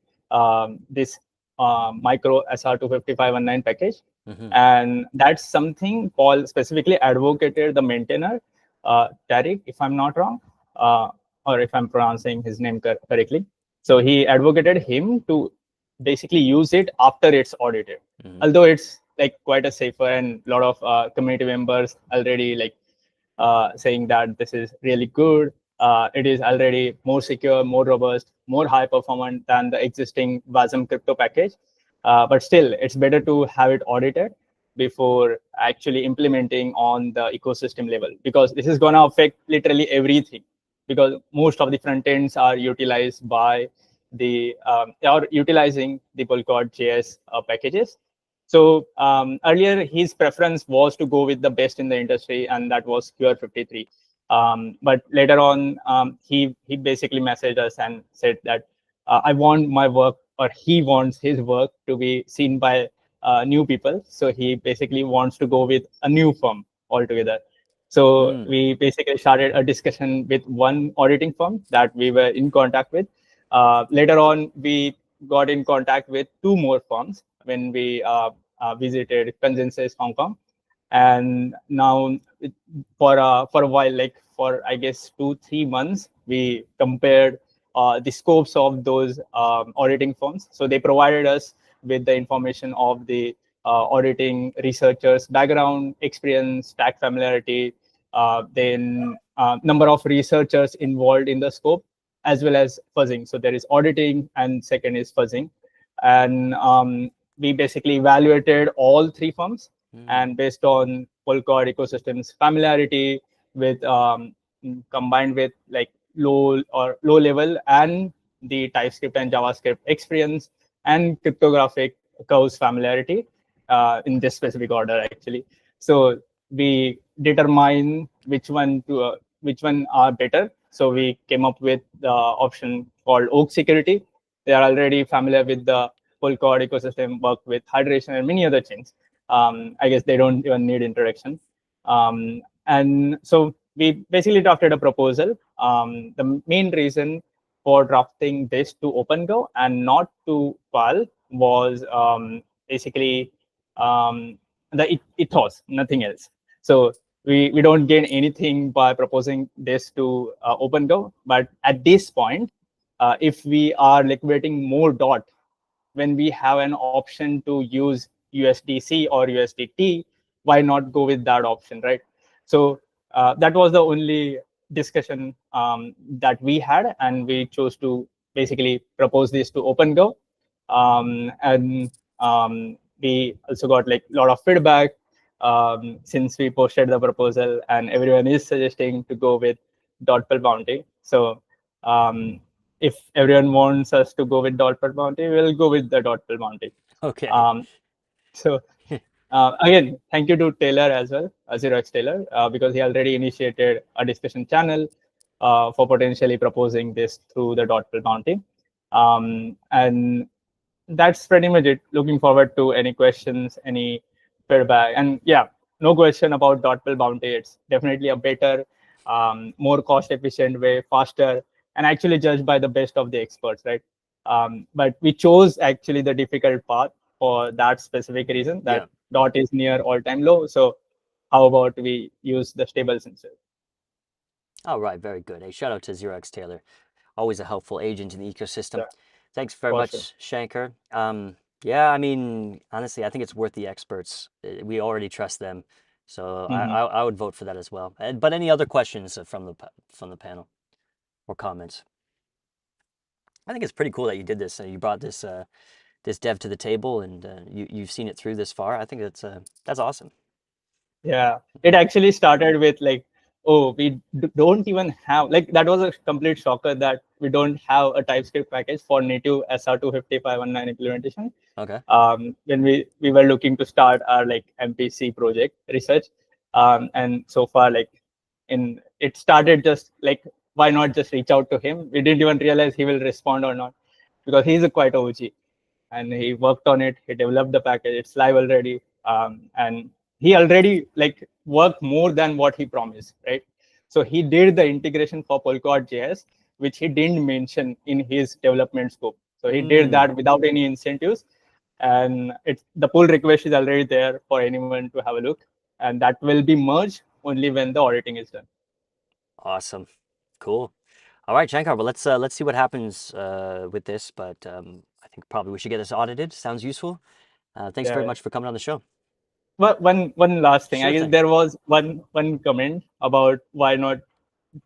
this micro SR25519 package. And that's something Paul specifically advocated the maintainer, Tariq, if I'm not wrong, or if I'm pronouncing his name correctly. So he advocated him to basically use it after it's audited. Although it's like quite a safer, and a lot of community members already like saying that this is really good. It is already more secure, more robust, more high performant than the existing Wasm crypto package. But still, it's better to have it audited before actually implementing on the ecosystem level, because this is going to affect literally everything, because most of the front ends are utilized by the or utilizing the Polkadot JS packages. So earlier, his preference was to go with the best in the industry, and that was QR53. But later on, he basically messaged us and said that I want my work, or he wants his work to be seen by new people. So he basically wants to go with a new firm altogether. So we basically started a discussion with one auditing firm that we were in contact with. Later on, we got in contact with two more firms when we visited Consensus Hong Kong. And now for a while, like for, I guess, 2-3 months, we compared the scopes of those auditing firms. So they provided us with the information of the auditing researchers' background, experience, tax familiarity, then number of researchers involved in the scope, as well as fuzzing. So there is auditing, and second is fuzzing. And we basically evaluated all three firms, and based on Polkadot ecosystem's familiarity with combined with like low level and the TypeScript and JavaScript experience and cryptographic curves familiarity in this specific order, actually. So we determine which one are better. So we came up with the option called Oak Security. They are already familiar with the Polkadot ecosystem, work with hydration and many other chains. I guess they don't even need introduction. And so we basically drafted a proposal. The main reason for drafting this to OpenGo and not to PAL was basically the ethos, nothing else. So we don't gain anything by proposing this to OpenGo. But at this point, if we are liquidating more DOT, when we have an option to use USDC or USDT, why not go with that option, right? So that was the only discussion that we had, and we chose to basically propose this to OpenGo. And we also got like a lot of feedback since we posted the proposal, and everyone is suggesting to go with .pal bounty. So if everyone wants us to go with .pal bounty, we'll go with the .pal bounty. Okay. So again, thank you to Taylor as well, 0x Taylor, because he already initiated a discussion channel for potentially proposing this through the .pal bounty. And that's pretty much it. Looking forward to any questions, any feedback. And yeah, no question about .pal bounty. It's definitely a better, more cost-efficient way, faster, and actually judged by the best of the experts, right? But we chose actually the difficult path for that specific reason, that DOT is near all-time low. So how about we use the stables instead? All right, very good. Hey, shout out to 0x Taylor. Always a helpful agent in the ecosystem. Yeah. Thanks very For much, sure. Shankar. Yeah, I mean, honestly, I think it's worth the experts. We already trust them. So I would vote for that as well. But any other questions from the panel or comments? I think it's pretty cool that you did this. You brought this this dev to the table, and you've seen it through this far. I think that's awesome. Yeah, it actually started with like, oh, we don't even have, like, that was a complete shocker that we don't have a TypeScript package for native SR25519 implementation. Okay. When we were looking to start our like MPC project research, and so far, like, it started just like, why not just reach out to him? We didn't even realize he will respond or not, because he's a quite OG, and he worked on it. He developed the package. It's live already, and he already like worked more than what he promised, right? So he did the integration for Polkadot JS, which he didn't mention in his development scope. So he did that without any incentives, and the pull request is already there for anyone to have a look, and that will be merged only when the auditing is done. Awesome, cool. All right, Shankar. Well, let's see what happens with this. But I think probably we should get this audited. Sounds useful. Thanks very much for coming on the show. But one last thing, Sure I guess thing. there was one comment about why not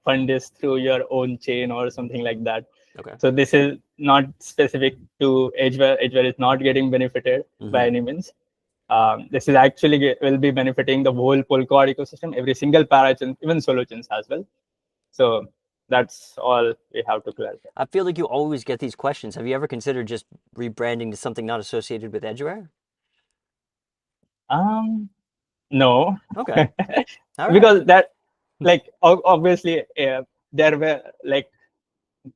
fund this through your own chain or something like that. Okay. So this is not specific to Edgeware. Edgeware is not getting benefited by any means. This is actually will be benefiting the whole Polkadot ecosystem, every single parachain, even solo chains as well. So that's all we have to clarify. I feel like you always get these questions. Have you ever considered just rebranding to something not associated with Edgeware? No. Okay. All right. Because that, like, obviously, there were like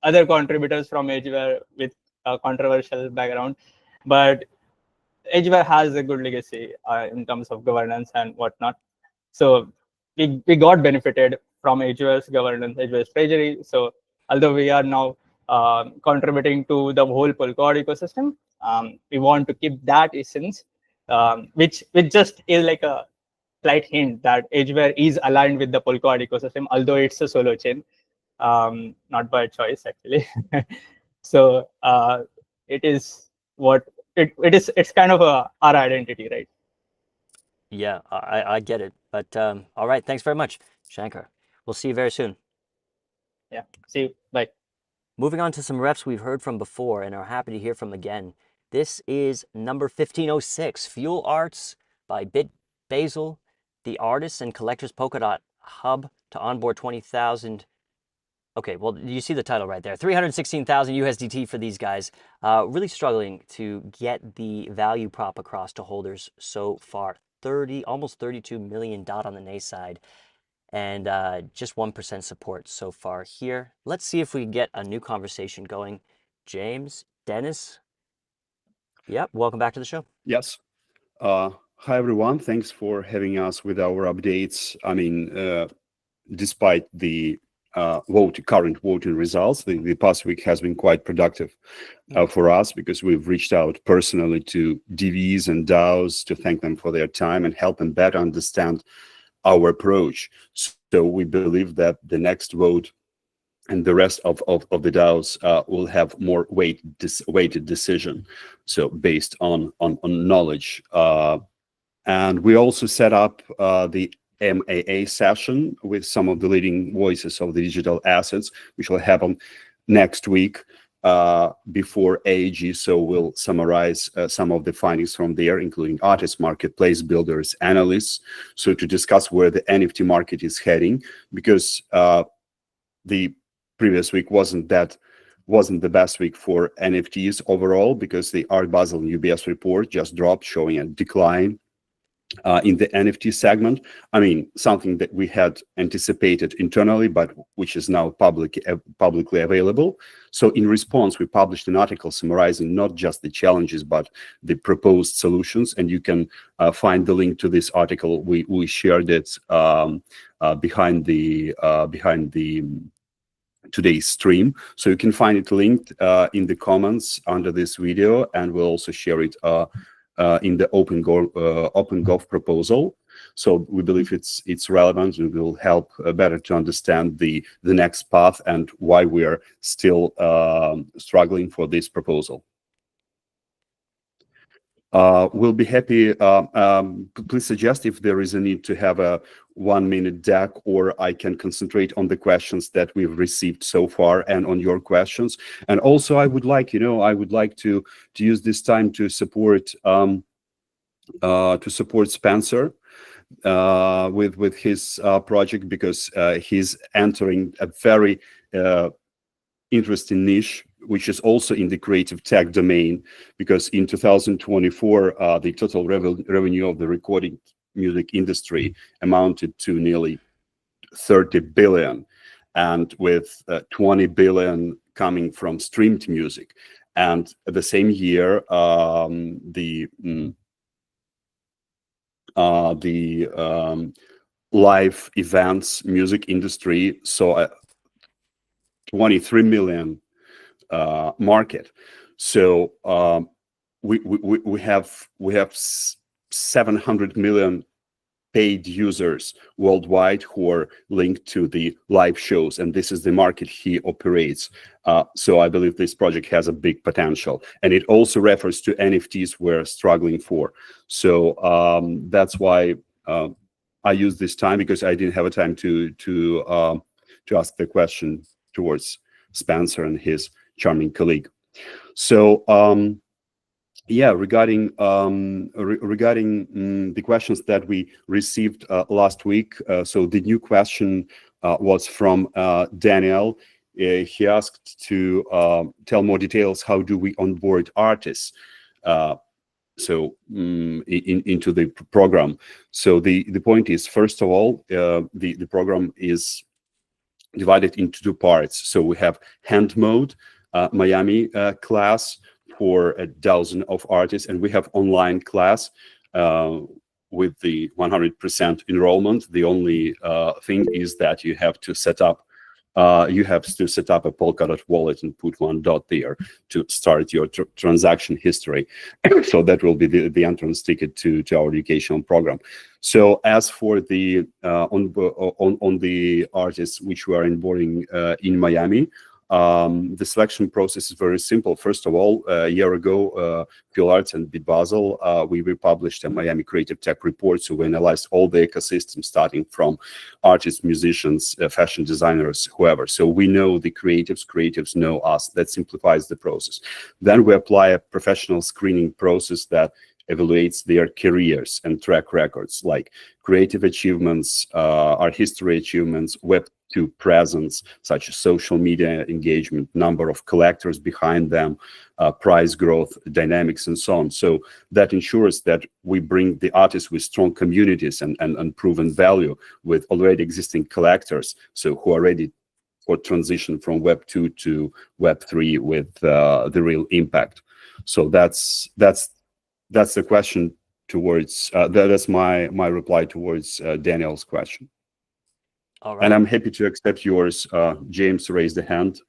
other contributors from Edgeware with a controversial background, but Edgeware has a good legacy in terms of governance and whatnot. So we got benefited from Edgeware's governance, Edgeware's treasury. So although we are now contributing to the whole Polkadot ecosystem, we want to keep that essence, which just is like a slight hint that Edgeware is aligned with the Polkadot ecosystem, although it's a solo chain, not by choice actually. So it is what it's kind of our identity, right? Yeah, I get it. But all right, thanks very much, Shankar. We'll see you very soon. Yeah, see you. Bye. Moving on to some refs we've heard from before and are happy to hear from again. This is number 1506, Fuel Arts by BitBasel, the artists and collectors Polkadot hub to onboard 20,000. Okay, well, you see the title right there. 316,000 USDT for these guys. Really struggling to get the value prop across to holders so far. Almost 32 million DOT on the NA side, and just 1% support so far here. Let's see if we can get a new conversation going. James, Dennis. Yep, welcome back to the show. Yes. Hi, everyone. Thanks for having us with our updates. I mean, despite the current voting results, the past week has been quite productive for us, because we've reached out personally to DVs and DAOs to thank them for their time and help them better understand our approach. So we believe that the next vote and the rest of the DAOs will have more weighted decision, so based on knowledge. And we also set up the MAA session with some of the leading voices of the digital assets, which will happen next week before AAG. So we'll summarize some of the findings from there, including artists, marketplace builders, analysts, so to discuss where the NFT market is heading, because the previous week wasn't the best week for NFTs overall, because the Art Basel and UBS report just dropped, showing a decline in the NFT segment. I mean, something that we had anticipated internally, but which is now publicly available. So in response, we published an article summarizing not just the challenges, but the proposed solutions. And you can find the link to this article. We shared it behind the today's stream, so you can find it linked in the comments under this video, and we'll also share it in the OpenGov proposal. So we believe it's relevant and will help better to understand the next path and why we are still struggling for this proposal. We'll be happy. Please suggest if there is a need to have a 1-minute deck, or I can concentrate on the questions that we've received so far and on your questions. And also, I would like to use this time to support Spencer with his project, because he's entering a very interesting niche, which is also in the creative tech domain, because in 2024, the total revenue of the recording music industry amounted to nearly 30 billion, and with 20 billion coming from streamed music. And at the same year, the live events music industry saw a 23 million market. So we have 700 million paid users worldwide who are linked to the live shows, and this is the market he operates. So I believe this project has a big potential, and it also refers to NFTs we're struggling for. So that's why I used this time, because I didn't have a time to ask the question towards Spencer and his charming colleague. So yeah, regarding the questions that we received last week, so the new question was from Daniel. He asked to tell more details. How do we onboard artists into the program? So the point is, first of all, the program is divided into 2 parts. So we have hand mode, Miami class for 1,000 of artists, and we have online class with the 100% enrollment. The only thing is that you have to set up a Polkadot wallet and put one dot there to start your transaction history. So that will be the entrance ticket to our educational program. So as for the on the artists which we are onboarding in Miami, the selection process is very simple. First of all, a year ago, Phil Arts and BitBasel, we republished a Miami Creative Tech report. So we analyzed all the ecosystem, starting from artists, musicians, fashion designers, whoever. So we know the creatives know us. That simplifies the process. Then we apply a professional screening process that evaluates their careers and track records, like creative achievements, art history achievements, Web2 presence, such as social media engagement, number of collectors behind them, price growth, dynamics, and so on. So that ensures that we bring the artists with strong communities and proven value, with already existing collectors, so who are ready for transition from Web2 to Web3 with the real impact. So that's the question towards that's my reply towards Daniel's question. All right. And I'm happy to accept yours. James raised a hand.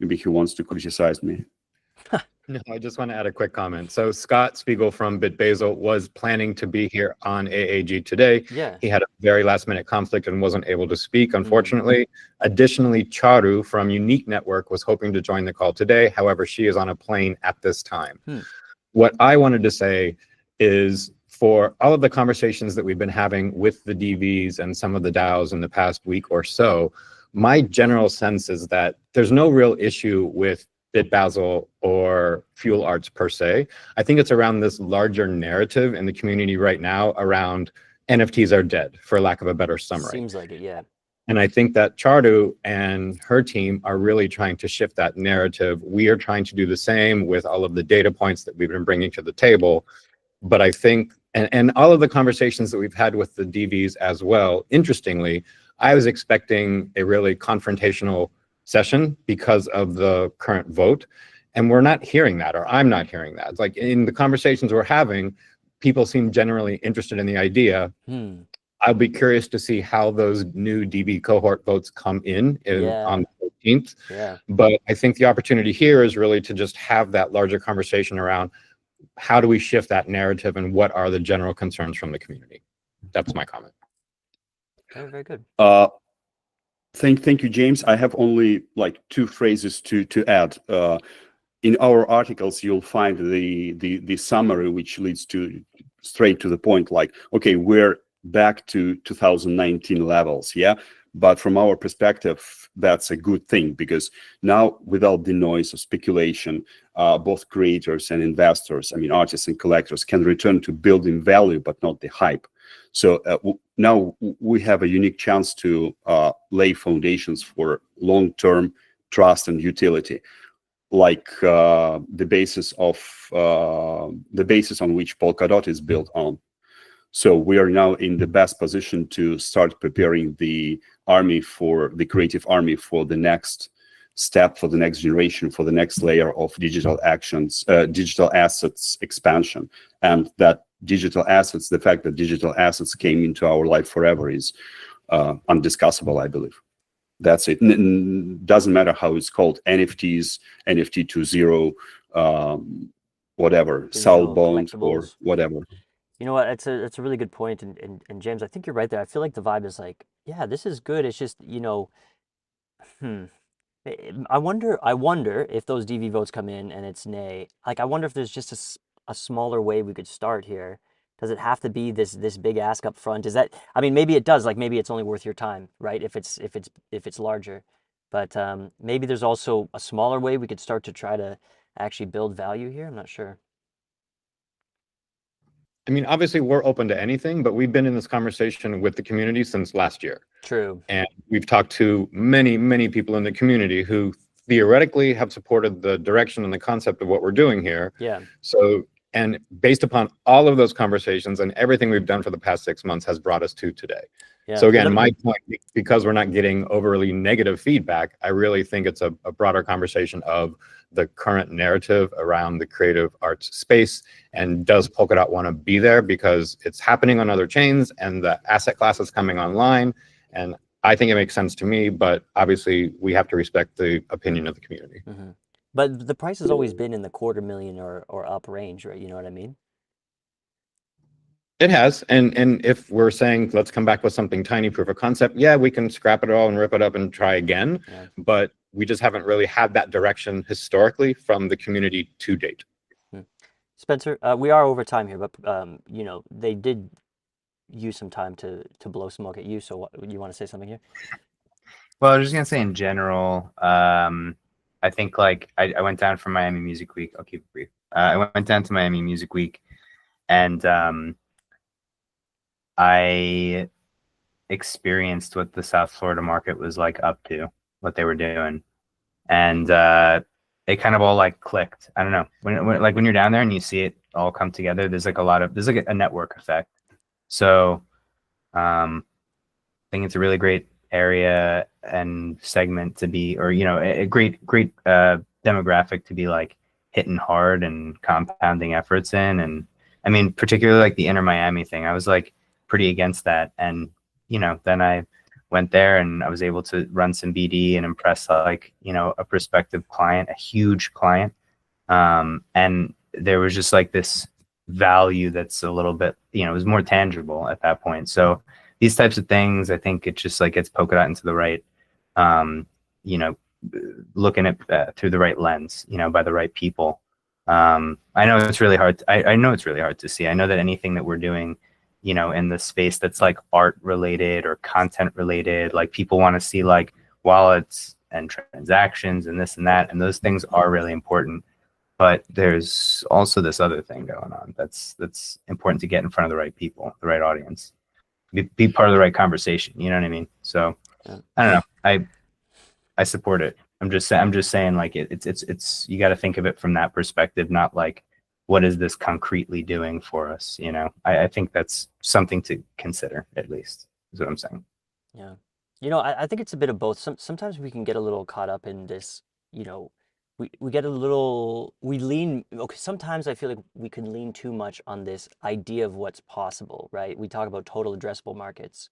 Maybe he wants to criticize me. No, I just want to add a quick comment. So Scott Spiegel from BitBasel was planning to be here on AAG today. Yeah. He had a very last minute conflict and wasn't able to speak, unfortunately. Additionally, Charu from Unique Network was hoping to join the call today. However, she is on a plane at this time. What I wanted to say is, for all of the conversations that we've been having with the DVs and some of the DAOs in the past week or so, my general sense is that there's no real issue with BitBasel or Fuel Arts per se. I think it's around this larger narrative in the community right now around NFTs are dead, for lack of a better summary. Seems like it, yeah. And I think that Chardu and her team are really trying to shift that narrative. We are trying to do the same with all of the data points that we've been bringing to the table. But I think, and all of the conversations that we've had with the DVs as well, interestingly, I was expecting a really confrontational session because of the current vote. And we're not hearing that, or I'm not hearing that. It's like in the conversations we're having, people seem generally interested in the idea. I'll be curious to see how those new DV cohort votes come in on the 14th. Yeah. But I think the opportunity here is really to just have that larger conversation around how do we shift that narrative and what are the general concerns from the community. That's my comment. Very, very good. Thank you, James. I have only like two phrases to add. In our articles, you'll find the summary, which leads to straight to the point. Like, okay, we're back to 2019 levels, yeah. But from our perspective, that's a good thing, because now, without the noise of speculation, both creators and investors, I mean, artists and collectors, can return to building value, but not the hype. So now we have a unique chance to lay foundations for long-term trust and utility, like the basis on which Polkadot is built on. So we are now in the best position to start preparing the army, for the creative army, for the next step, for the next generation, for the next layer of digital assets expansion. And that digital assets, the fact that digital assets came into our life forever, is undiscussable, I believe. That's it. Doesn't matter how it's called, NFTs, NFT 2.0, whatever, Sal Bond or whatever. You know what? It's a really good point, and James, I think you're right there. I feel like the vibe is like, yeah, this is good. It's just, you know, I wonder if those DV votes come in and it's nay. Like, I wonder if there's just a smaller way we could start here. Does it have to be this big ask up front? Is that? I mean, maybe it does. Like, maybe it's only worth your time, right? If it's larger, but maybe there's also a smaller way we could start to try to actually build value here. I'm not sure. I mean, obviously, we're open to anything, but we've been in this conversation with the community since last year. True. And we've talked to many, many people in the community who theoretically have supported the direction and the concept of what we're doing here. Yeah. So, and based upon all of those conversations and everything we've done for the past 6 months has brought us to today. Yeah. So again, my point, because we're not getting overly negative feedback, I really think it's a broader conversation of the current narrative around the creative arts space, and does Polkadot want to be there because it's happening on other chains and the asset class is coming online. And I think it makes sense to me, but obviously we have to respect the opinion of the community. Mm-hmm. But the price has always been in the $250,000 or up range, right? You know what I mean? It has, and if we're saying let's come back with something tiny, proof of concept, yeah, we can scrap it all and rip it up and try again. Yeah. But we just haven't really had that direction historically from the community to date. Spencer, we are over time here, but you know, they did use some time to blow smoke at you. So what, you want to say something here? Well, I was just gonna say in general, I think like I went down for Miami Music Week. I'll keep it brief. I went down to Miami Music Week, and I experienced what the South Florida market was like up to, what they were doing, and it kind of all like clicked. I don't know, when you're down there and you see it all come together, there's like a network effect. So I think it's a really great area and segment to be, or you know, a great demographic to be like hitting hard and compounding efforts in, and I mean, particularly like the Inter Miami thing, I was like pretty against that. And, you know, then I went there and I was able to run some BD and impress like, you know, a prospective client, a huge client. And there was just like this value that's a little bit, you know, it was more tangible at that point. So these types of things, I think it just like gets Polkadot into the right, you know, looking at through the right lens, you know, by the right people. I know it's really hard. I know it's really hard to see. I know that anything that we're doing, you know, in the space that's like art related or content related, like people want to see like wallets and transactions and this and that, and those things are really important. But there's also this other thing going on that's important to get in front of the right people, the right audience, be part of the right conversation. You know what I mean? So I don't know. I support it. I'm just saying like it's you got to think of it from that perspective, not like what is this concretely doing for us? You know, I think that's something to consider, at least, is what I'm saying. Yeah. You know, I think it's a bit of both. Sometimes we can get a little caught up in this, you know, we get a little, we lean, okay, sometimes I feel like we can lean too much on this idea of what's possible, right? We talk about total addressable markets.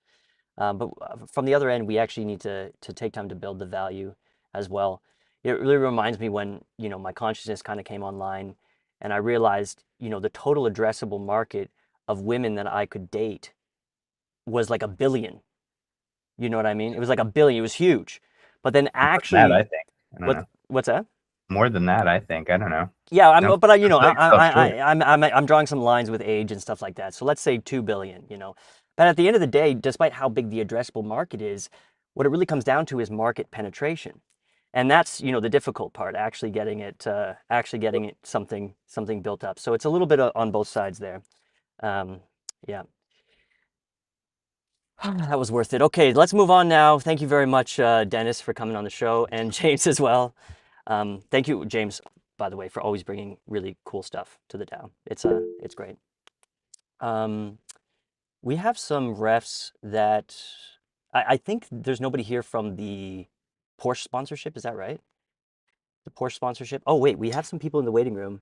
But from the other end, we actually need to take time to build the value as well. It really reminds me when, you know, my consciousness kind of came online and I realized, you know, the total addressable market of women that I could date was like 1 billion. You know what I mean? It was like 1 billion. It was huge. But then actually, that, I think. I don't know. What's that? More than that, I think. I don't know. Yeah, No, but you know, sure. I'm drawing some lines with age and stuff like that. So let's say 2 billion, you know. But at the end of the day, despite how big the addressable market is, what it really comes down to is market penetration. And that's, you know, the difficult part, actually getting it something built up. So it's a little bit on both sides there. Yeah. That was worth it. Okay, let's move on now. Thank you very much, Dennis, for coming on the show, and James as well. Thank you, James, by the way, for always bringing really cool stuff to the DAO. It's great. We have some refs that I think there's nobody here from the Porsche sponsorship. Is that right? The Porsche sponsorship. Oh wait, we have some people in the waiting room.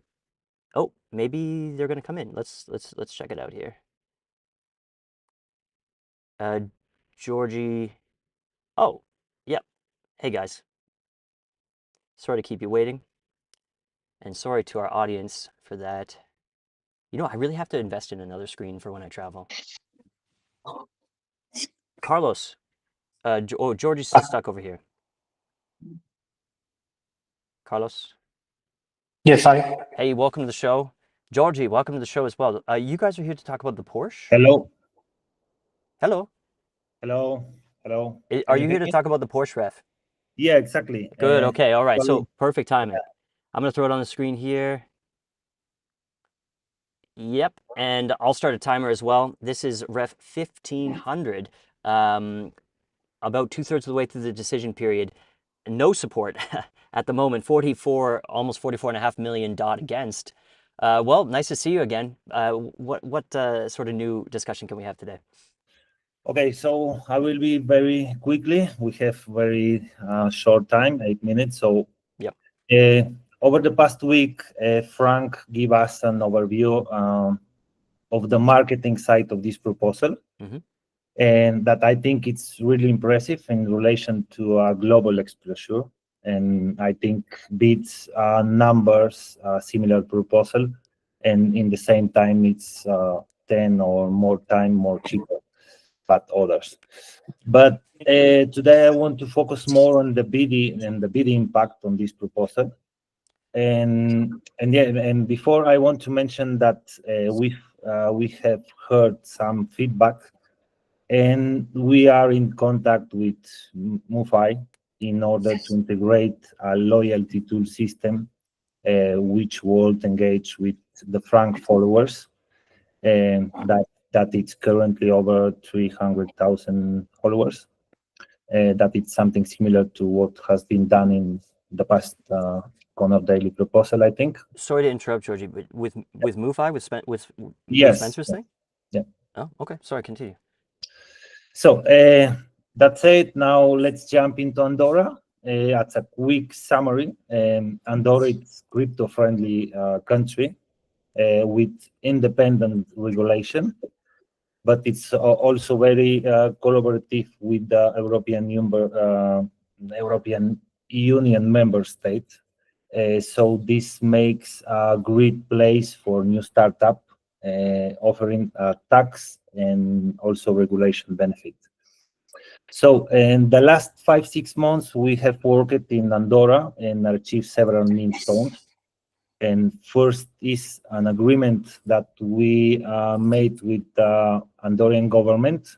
Oh, maybe they're gonna come in. Let's check it out here. Georgie. Oh, yep. Hey guys. Sorry to keep you waiting. And sorry to our audience for that. You know, I really have to invest in another screen for when I travel. Carlos. Georgie's still stuck over here. Carlos. Yes, hi. Hey, welcome to the show. Georgie, welcome to the show as well. You guys are here to talk about the Porsche? Hello. Hello. Hello. Hello. Are you here to talk about the Porsche ref? Yeah, exactly. Good. Okay. All right. Actually, So perfect timing. I'm going to throw it on the screen here. Yep. And I'll start a timer as well. This is ref 1500. About 2/3 of the way through the decision period. No support at the moment. 44, almost 44.5 million against. Well, nice to see you again. What sort of new discussion can we have today? Okay, so I will be very quickly. We have very short time, 8 minutes. So yep. Over the past week, Frank gave us an overview of the marketing side of this proposal. Mm-hmm. And that I think it's really impressive in relation to a global exposure. And I think beats numbers, similar proposal. And in the same time, it's 10 or more time more cheaper than others. But today I want to focus more on the BD and the BD impact on this proposal. And before I want to mention that we have heard some feedback, and we are in contact with MoveFi in order to integrate a loyalty tool system, which will engage with the Frank followers, that it's currently over 300,000 followers. That it's something similar to what has been done in the past Connor Daily proposal, I think. Sorry to interrupt, Georgie, but with MoveFi, with yes. Spencer's thing? Yeah. Oh, okay. Sorry, continue. So that's it. Now let's jump into Andorra. That's a quick summary. Andorra is crypto-friendly country. with independent regulation, but it's also very collaborative with the European Union member states. So this makes a great place for new startup offering tax and also regulation benefit. So in the last 5-6 months, we have worked in Andorra and achieved several milestones. And first is an agreement that we made with the Andorran government.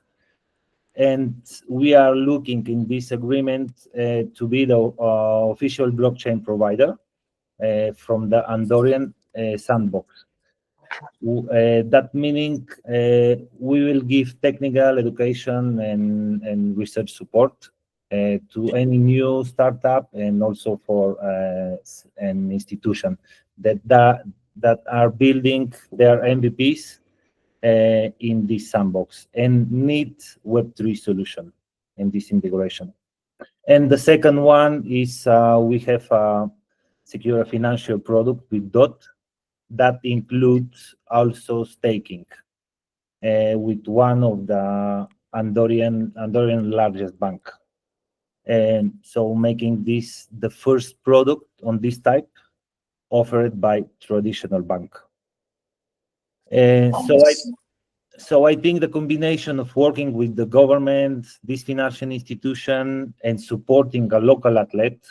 And we are looking in this agreement to be the official blockchain provider from the Andorran sandbox. That meaning we will give technical education and research support to any new startup and also for an institution that are building their MVPs in this sandbox and need Web3 solution in this integration. And the second one is we have a secure financial product with DOT that includes also staking with one of the Andorran largest bank. And so making this the first product on this type offered by traditional bank. So I think the combination of working with the government, this financial institution, and supporting a local athlete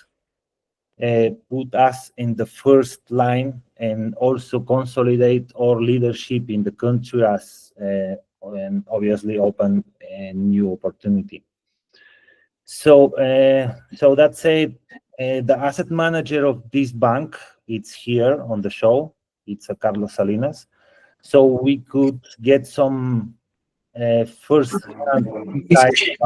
put us in the first line and also consolidate our leadership in the country as and obviously open a new opportunity. So that said, the asset manager of this bank, it's here on the show. It's Carlos Salinas. So we could get some first insight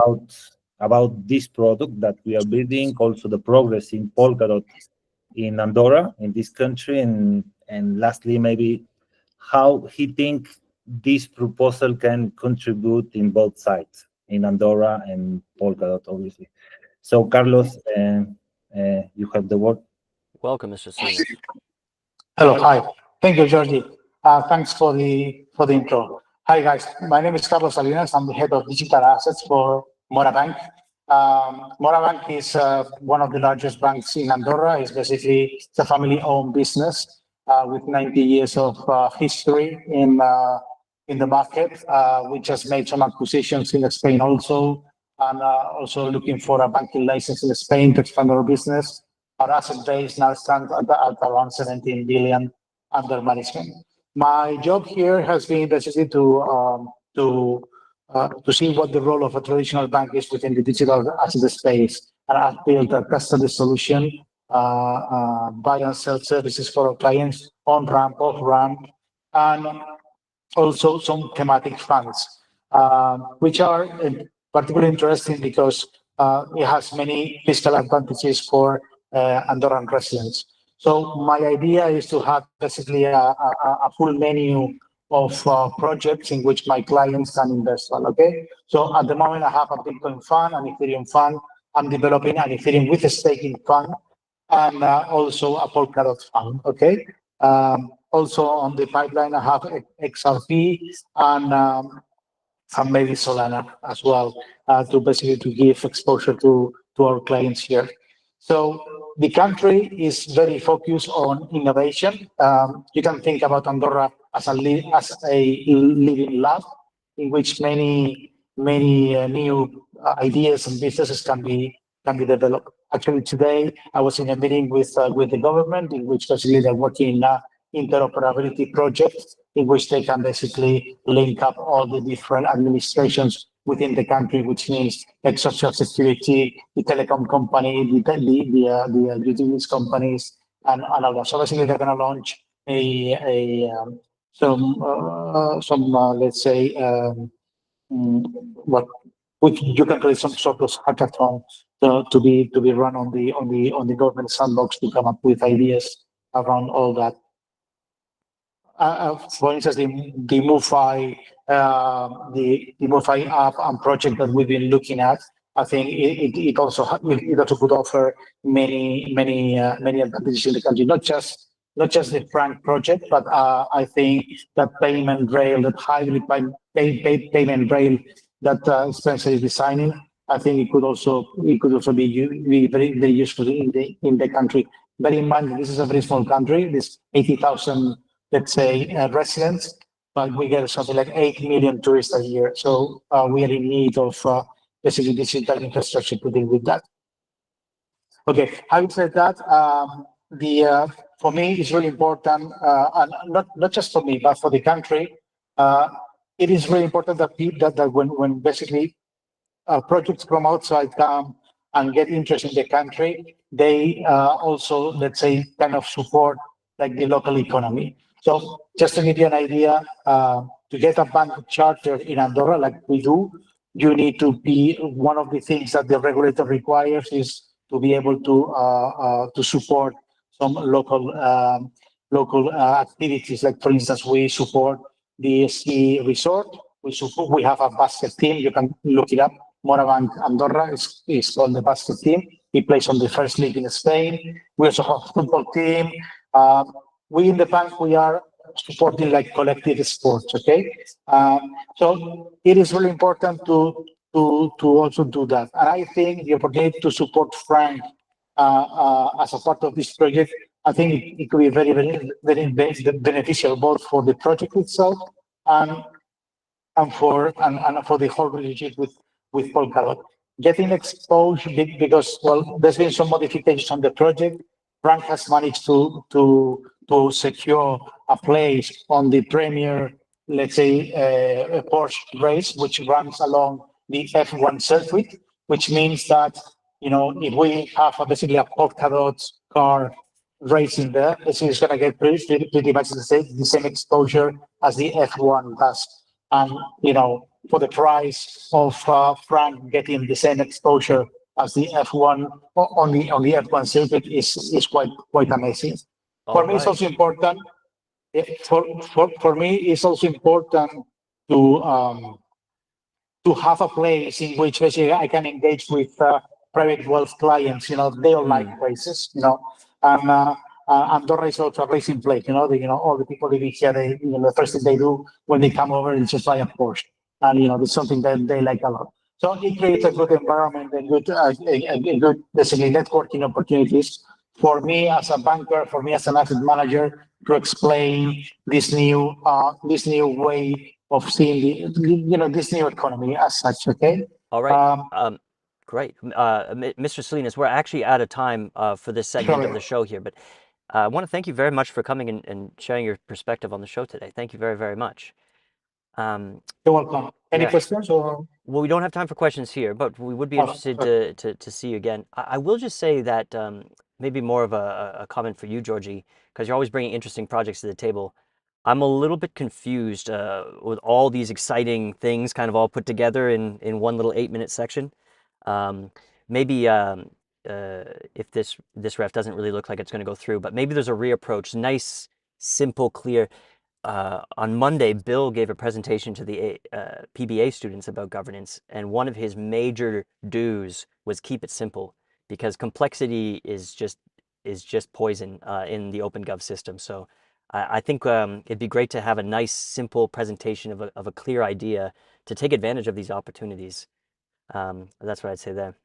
about this product that we are building, also the progress in Polkadot in Andorra, in this country, and lastly, maybe how he thinks this proposal can contribute in both sides, in Andorra and Polkadot, obviously. So, Carlos, you have the word. Welcome, Mr. Salinas. Hello, hi. Thank you, Georgie. Thanks for the intro. Hi, guys. My name is Carlos Salinas. I'm the head of digital assets for Mora Bank. Mora Bank is one of the largest banks in Andorra. It's basically a family-owned business with 90 years of history in the market. We just made some acquisitions in Spain also, and also looking for a banking license in Spain to expand our business. Our asset base now stands at around 17 billion under management. My job here has been basically to see what the role of a traditional bank is within the digital asset space. And I've built a custody solution, buy and sell services for our clients, on-ramp, off-ramp, and also some thematic funds, which are particularly interesting because it has many fiscal advantages for Andorran residents. So my idea is to have basically a full menu of projects in which my clients can invest. Okay. So at the moment, I have a Bitcoin fund, an Ethereum fund. I'm developing an Ethereum with a staking fund, and also a Polkadot fund. Okay. Also on the pipeline, I have XRP and maybe Solana as well to basically to give exposure to our clients here. So the country is very focused on innovation. You can think about Andorra as a living lab in which many new ideas and businesses can be developed. Actually, today I was in a meeting with the government in which basically they're working in interoperability projects in which they can basically link up all the different administrations within the country, which means like social security, the telecom company, the utilities companies, and all that. So basically, they're going to launch let's say which you can create some sort of hackathon to be run on the government sandbox to come up with ideas around all that. For instance, the MoveFi, the MoveFi app and project that we've been looking at, I think it also could offer many advantages in the country, not just not just the Frank project, but I think that payment rail, that hybrid payment rail that Spencer is designing, I think it could also be very useful in the country. Bear in mind that this is a very small country. This 80,000, let's say, residents, but we get something like 8 million tourists a year. So we are in need of basically digital infrastructure to deal with that. Okay, having said that, for me it's really important, and not just for me, but for the country. It is really important that that when basically projects from outside come and get interest in the country, they also, let's say, kind of support like the local economy. So just to give you an idea, to get a bank charter in Andorra like we do, you need to be, one of the things that the regulator requires is to be able to support some local activities. Like for instance, we support the ski resort. We have a basket team. You can look it up. Morabanc Andorra is called the basket team. He plays on the first league in Spain. We also have a football team. We in the bank, we are supporting like collective sports. Okay, so it is really important to also do that. And I think the opportunity to support Frank as a part of this project, I think it could be very beneficial both for the project itself and for the whole relationship with Polkadot. Getting exposed because, well, there's been some modifications on the project. Frank has managed to secure a place on the premier, let's say, Porsche race, which runs along the F1 circuit, which means that, you know, if we have basically a Polkadot car racing there, it's going to get pretty much the same exposure as the F1 does. And, you know, for the price of Frank getting the same exposure as the F1 on the F1 circuit is quite amazing. For me, it's also important. For me, it's also important to have a place in which basically I can engage with private wealth clients. You know, they all like races. You know, and Andorra is also a racing place. You know, all the people living here, the first thing they do when they come over is just buy a Porsche, and you know, it's something that they like a lot. So it creates a good environment and good basically networking opportunities for me as a banker, for me as an asset manager, to explain this new way of seeing this new economy as such. Okay. All right. Great. Mr. Salinas, we're actually out of time for this segment of the show here, but I want to thank you very much for coming and sharing your perspective on the show today. Thank you very, very much. You're welcome. Any questions? Or? Well, we don't have time for questions here, but we would be interested to see you again. I will just say that maybe more of a comment for you, Georgie, because you're always bringing interesting projects to the table. I'm a little bit confused with all these exciting things kind of all put together in one little 8-minute section. Maybe if this ref doesn't really look like it's going to go through, but maybe there's a reapproach, nice, simple, clear. On Monday, Bill gave a presentation to the PBA students about governance, and one of his major do's was keep it simple, because complexity is just poison in the OpenGov system. So I think it'd be great to have a nice, simple presentation of a clear idea to take advantage of these opportunities. That's what I'd say there.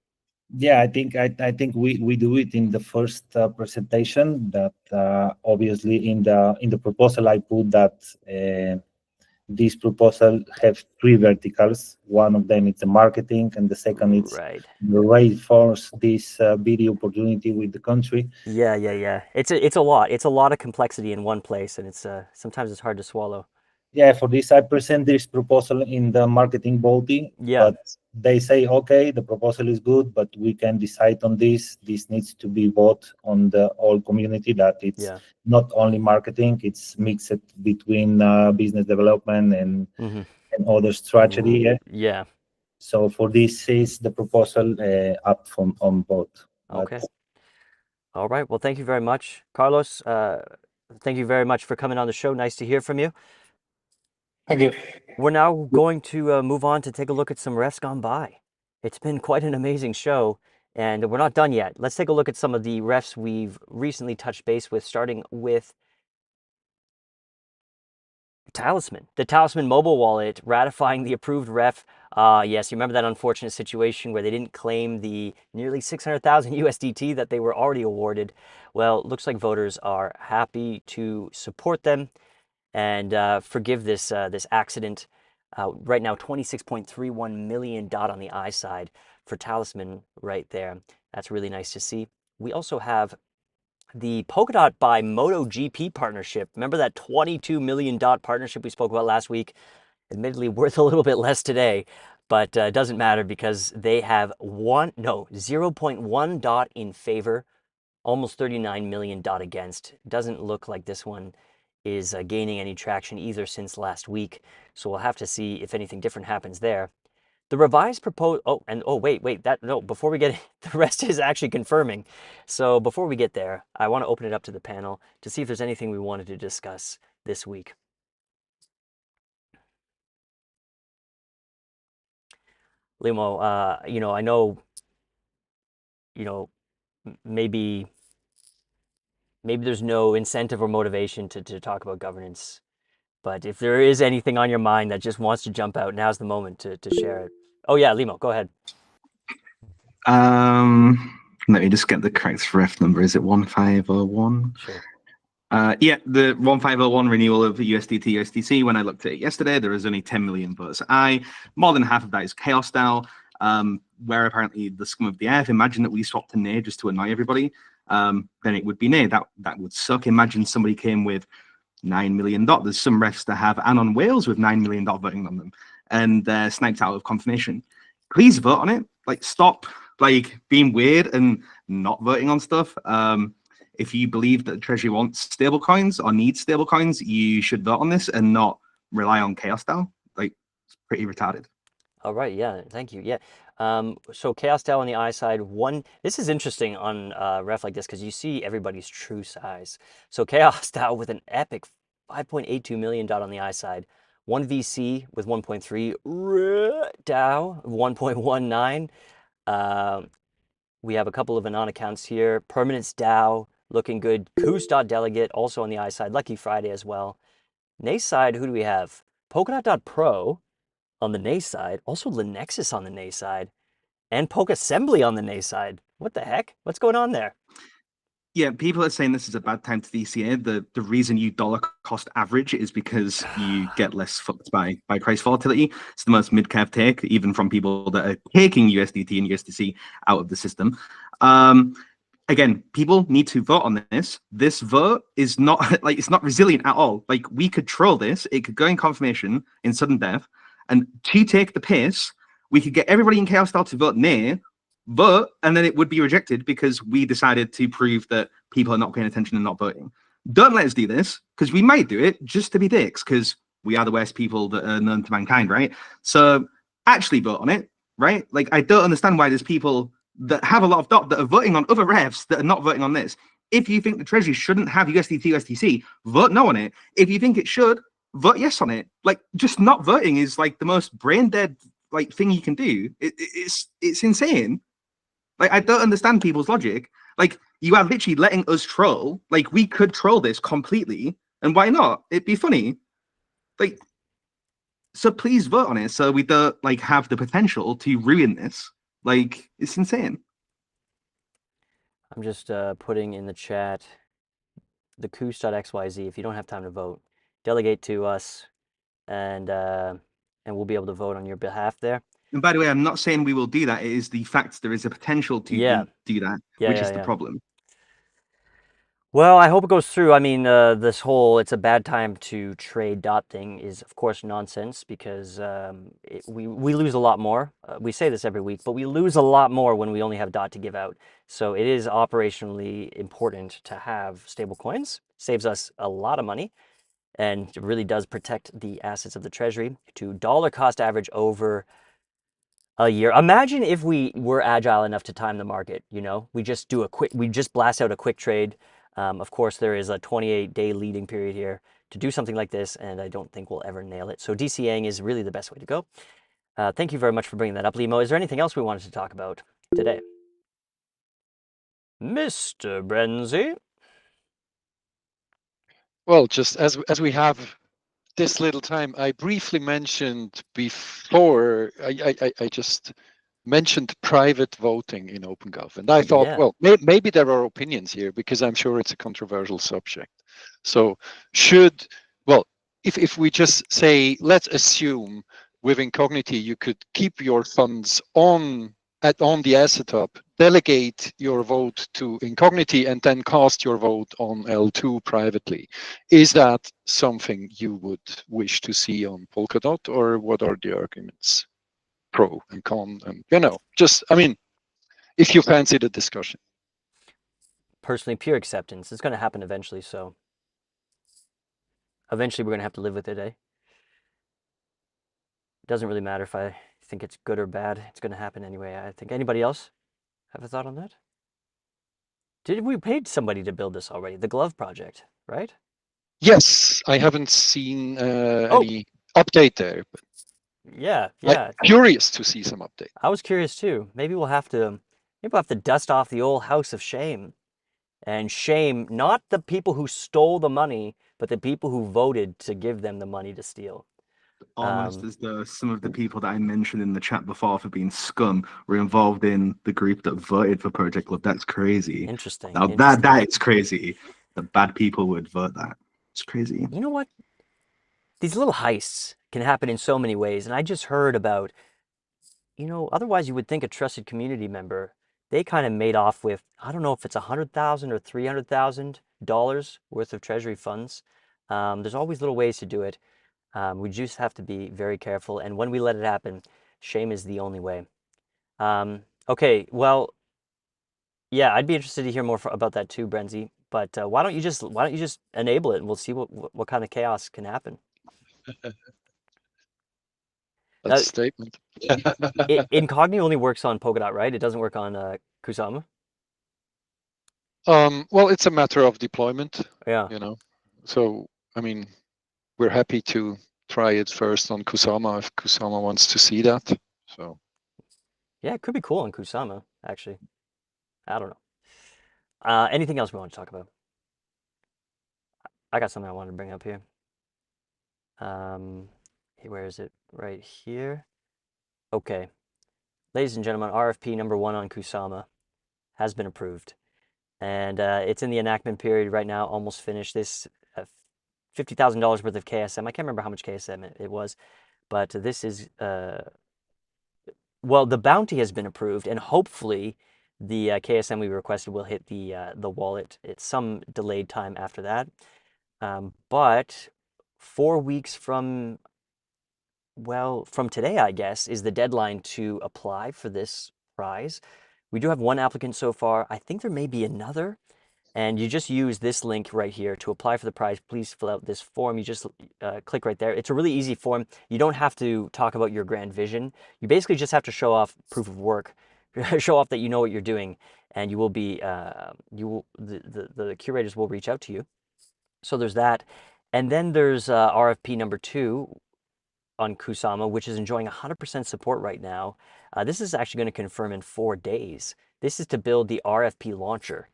Yeah, I think we do it in the first presentation. That obviously in the proposal I put that this proposal have 3 verticals. One of them is the marketing, and the second is reinforce this video opportunity with the country. Yeah. It's a lot. It's a lot of complexity in one place, and it's sometimes it's hard to swallow. Yeah, for this I present this proposal in the marketing body. Yeah. But they say, okay, the proposal is good, but we can decide on this. This needs to be voted on the whole community, that it's not only marketing, it's mixed between business development and other strategy. Yeah. So for this is the proposal up on both. Okay. All right. Well, thank you very much, Carlos. Thank you very much for coming on the show. Nice to hear from you. Thank you. We're now going to move on to take a look at some refs gone by. It's been quite an amazing show, and we're not done yet. Let's take a look at some of the refs we've recently touched base with, starting with Talisman, the Talisman mobile wallet ratifying the approved ref. Yes, you remember that unfortunate situation where they didn't claim the nearly 600,000 USDT that they were already awarded. Well, it looks like voters are happy to support them and forgive this accident. Right now, 26.31 million DOT on the I side for Talisman right there. That's really nice to see. We also have the Polkadot by MotoGP partnership. Remember that 22 million DOT partnership we spoke about last week? Admittedly worth a little bit less today, but it doesn't matter because they have 0.1 DOT in favor, almost 39 million DOT against. Doesn't look like this one is gaining any traction either since last week. So we'll have to see if anything different happens there. The revised proposal, before we get the rest is actually confirming. So before we get there, I want to open it up to the panel to see if there's anything we wanted to discuss this week. Limo, I know, maybe there's no incentive or motivation to talk about governance, but if there is anything on your mind that just wants to jump out, now's the moment to share it. Oh yeah, Limo, go ahead. Let me just get the correct ref number. Is it 1501? Sure. Yeah, the 1501 renewal of USDT USDC. When I looked at it yesterday, there was only 10 million votes. More than half of that is Chaos DAO, where apparently the scum of the earth. Imagine that we swapped to nay just to annoy everybody. Then it would be nay. That would suck. Imagine somebody came with 9 million DOT. There's some refs that have Anon Wales with 9 million DOT voting on them, and they're sniped out of confirmation. Please vote on it. Like, stop being weird and not voting on stuff. If you believe that the Treasury wants stable coins or needs stable coins, you should vote on this and not rely on Chaos DAO. It's pretty retarded. All right, yeah, thank you. Yeah, so Chaos DAO on the I side. This is interesting on ref like this because you see everybody's true size. So Chaos DAO with an epic 5.82 million DOT on the I side. One VC with 1.3, DAO 1.19. We have a couple of Anon accounts here. Permanence DAO looking good. Delegate also on the I side. Lucky Friday as well. Nay side, who do we have? Polkadot.pro on the nay side. Also Linexus on the nay side. And Polk Assembly on the nay side. What the heck? What's going on there? Yeah, people are saying this is a bad time to DCA. The reason you dollar cost average is because you get less fucked by price volatility. It's the most mid-curve take, even from people that are taking USDT and USDC out of the system. Again, people need to vote on this. This vote is not it's not resilient at all. We could troll this. It could go in confirmation in sudden death. And to take the piss, we could get everybody in Chaos DAO to vote nay, and then it would be rejected because we decided to prove that people are not paying attention and not voting. Don't let us do this, because we might do it just to be dicks, because we are the worst people that are known to mankind, right? So actually vote on it, right? I don't understand why there's people that have a lot of DOT that are voting on other refs that are not voting on this. If you think the Treasury shouldn't have USDT, USDC, vote no on it. If you think it should, vote yes on it. Just not voting is the most brain dead thing you can do. It's insane. I don't understand people's logic. You are literally letting us troll. We could troll this completely, and why not? It'd be funny. So please vote on it so we don't have the potential to ruin this. It's insane. I'm just putting in the chat the Coos.xyz. If you don't have time to vote, delegate to us, and we'll be able to vote on your behalf there. And by the way, I'm not saying we will do that. It is the fact there is a potential to do that, which is the problem. Well, I hope it goes through. I mean, this whole it's a bad time to trade DOT thing is, of course, nonsense because we lose a lot more. We say this every week, but we lose a lot more when we only have DOT to give out. So it is operationally important to have stable coins. Saves us a lot of money, and it really does protect the assets of the Treasury to dollar cost average over a year. Imagine if we were agile enough to time the market. We just blast out a quick trade. Of course, there is a 28-day leading period here to do something like this, and I don't think we'll ever nail it. So DCAing is really the best way to go. Thank you very much for bringing that up, Limo. Is there anything else we wanted to talk about today? Mr. Brenzy? Well, just as we have this little time, I briefly mentioned before, I just mentioned private voting in OpenGov. And I thought, Yeah. well, maybe there are opinions here because I'm sure it's a controversial subject. So well, if we just say, let's assume with Incognitee, you could keep your funds on the asset hub, delegate your vote to Incognitee, and then cast your vote on L2 privately. Is that something you would wish to see on Polkadot, or what are the arguments, pro and con? And just, I mean, if you fancy the discussion. Personally, pure acceptance. It's going to happen eventually, so eventually we're going to have to live with it, eh? It doesn't really matter if I think it's good or bad. It's going to happen anyway, I think. Anybody else have a thought on that? We paid somebody to build this already, the Glove Project, right? Yes, I haven't seen any update there. But yeah. I'm curious to see some update. I was curious too. Maybe we'll have to dust off the old house of shame, and shame not the people who stole the money, but the people who voted to give them the money to steal. Almost as though some of the people that I mentioned in the chat before for being scum were involved in the group that voted for Project Love. That's crazy. Interesting. Now that is crazy. The bad people would vote that. It's crazy. You know what? These little heists can happen in so many ways, and I just heard about, otherwise you would think a trusted community member, they kind of made off with, I don't know if it's $100,000 or $300,000 worth of treasury funds. There's always little ways to do it. We just have to be very careful, and when we let it happen, shame is the only way. Okay, well, yeah, I'd be interested to hear more about that too, Brenzy. But why don't you just enable it, and we'll see what kind of chaos can happen. That's a statement. Incognitee only works on Polkadot, right? It doesn't work on Kusama. Well, it's a matter of deployment. Yeah. So I mean, we're happy to try it first on Kusama if Kusama wants to see that. So yeah, it could be cool on Kusama, actually. I don't know. Anything else we want to talk about? I got something I wanted to bring up here. Where is it? Right here. Okay. Ladies and gentlemen, RFP number 1 on Kusama has been approved. And it's in the enactment period right now, almost finished. This $50,000 worth of KSM. I can't remember how much KSM it was, but this is, well, the bounty has been approved, and hopefully the KSM we requested will hit the wallet. It's some delayed time after that. But 4 weeks from today, I guess, is the deadline to apply for this prize. We do have one applicant so far. I think there may be another. And you just use this link right here to apply for the prize. Please fill out this form. You just click right there. It's a really easy form. You don't have to talk about your grand vision. You basically just have to show off proof of work, show off that you know what you're doing, and you will be the curators will reach out to you. So there's that, and then there's RFP number 2 on Kusama, which is enjoying 100% support right now. This is actually going to confirm in 4 days. This is to build the RFP launcher.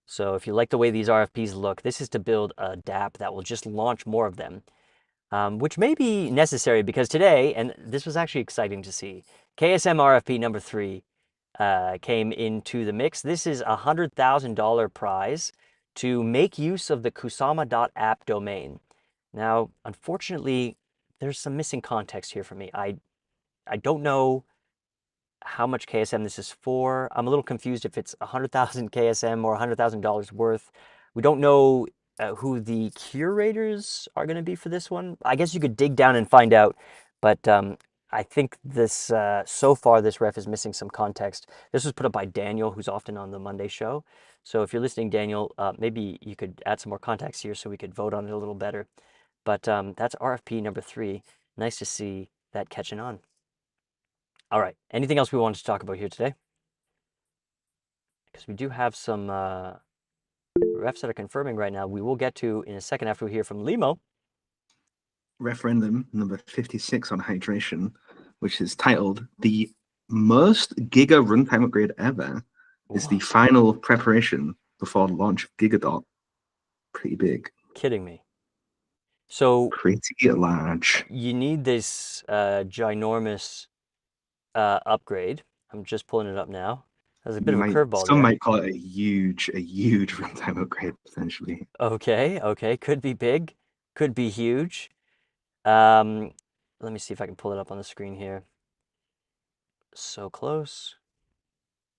So if you like the way these RFPs look, this is to build a DApp that will just launch more of them, which may be necessary because today, and this was actually exciting to see, KSM RFP number 3 came into the mix. This is a $100,000 prize to make use of the kusama.app domain. Now, unfortunately, there's some missing context here for me. I don't know how much KSM this is for. I'm a little confused if it's 100,000 KSM or $100,000 worth. We don't know who the curators are going to be for this one. I guess you could dig down and find out, but I think this so far this ref is missing some context. This was put up by Daniel, who's often on the Monday show. So if you're listening, Daniel, maybe you could add some more context here so we could vote on it a little better. But that's RFP number 3. Nice to see that catching on. All right. Anything else we wanted to talk about here today? Because we do have some refs that are confirming right now. We will get to in a second after we hear from Limo. Referendum number 56 on hydration, which is titled "The Most Giga Runtime Upgrade Ever," is the final preparation before the launch of Gigadot. Pretty big. Kidding me. So Pretty large. you need this ginormous upgrade. I'm just pulling it up now. There's a bit of a curveball Some there. might call it a huge runtime upgrade potentially. Okay, could be big, could be huge. Let me see if I can pull it up on the screen here. So close.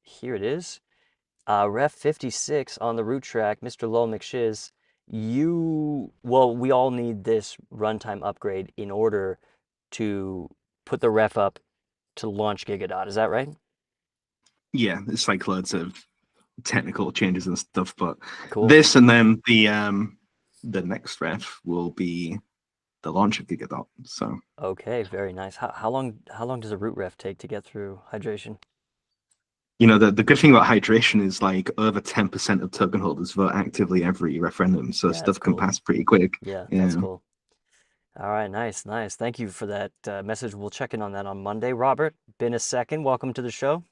Here it is. Ref 56 on the root track, Mr. Lowell McShiz. We all need this runtime upgrade in order to put the ref up to launch Gigadot. Is that right? Yeah, it's like loads of technical changes and stuff, but Cool. this and then the next ref will be the launch of Gigadot. So Okay, very nice. How long does a root ref take to get through hydration? the good thing about hydration is like over 10% of token holders vote actively every referendum, so Yeah, stuff that's can cool. pass pretty quick. Yeah, that's cool. All right, nice. Thank you for that message. We'll check in on that on Monday. Robert, been a second. Welcome to the show.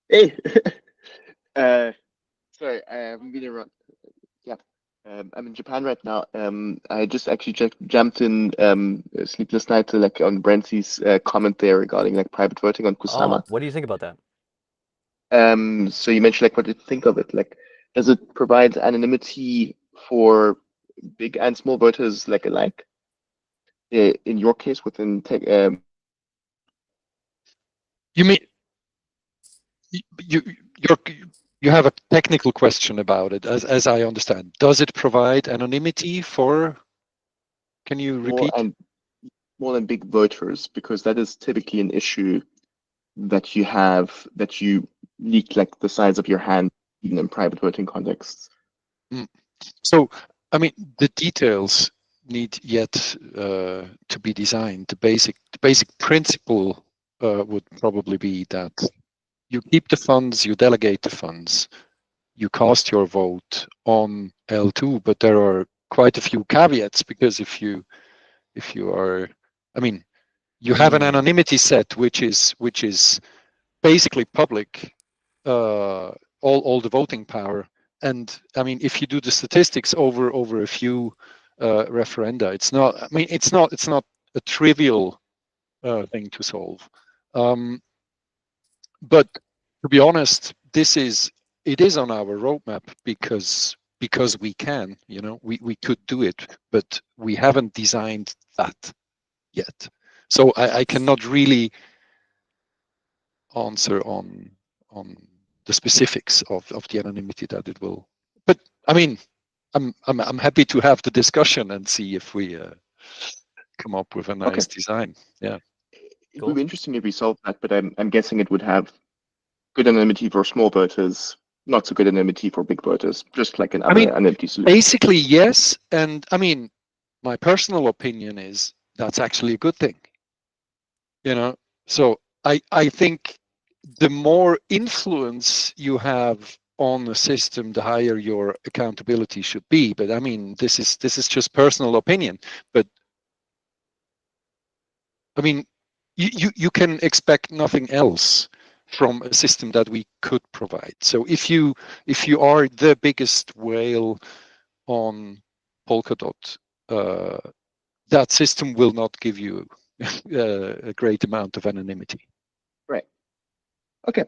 Hey, sorry, I haven't been around. Yeah, I'm in Japan right now. I just actually jumped in sleepless night to like on Brency's comment there regarding like private voting on Kusama. What do you think about that? So you mentioned like what did you think of it? Like, does it provide anonymity for big and small voters like alike? In your case, within tech, You mean you you have a technical question about it, as I understand. Does it provide anonymity for? Can you repeat? More than big voters, because that is typically an issue that you leak like the size of your hand even in private voting contexts. So, I mean, the details need yet to be designed. The basic principle would probably be that you keep the funds, you delegate the funds, you cast your vote on L2, but there are quite a few caveats, because if you are, I mean, you have an anonymity set which is basically public, all the voting power. And I mean, if you do the statistics over a few referenda, it's not a trivial thing to solve. But to be honest, it is on our roadmap because we can, we could do it, but we haven't designed that yet. So I cannot really answer on the specifics of the anonymity that it will. But I mean, I'm happy to have the discussion and see if we come up with a nice design. Yeah. It would be interesting if we solved that, but I'm guessing it would have good anonymity for small voters, not so good anonymity for big voters, just like an anonymity solution. Basically, yes. And I mean, my personal opinion is that's actually a good thing. So I think the more influence you have on the system, the higher your accountability should be. But I mean, this is just personal opinion. But I mean, you can expect nothing else from a system that we could provide. So if you are the biggest whale on Polkadot, that system will not give you a great amount of anonymity. Right. Okay.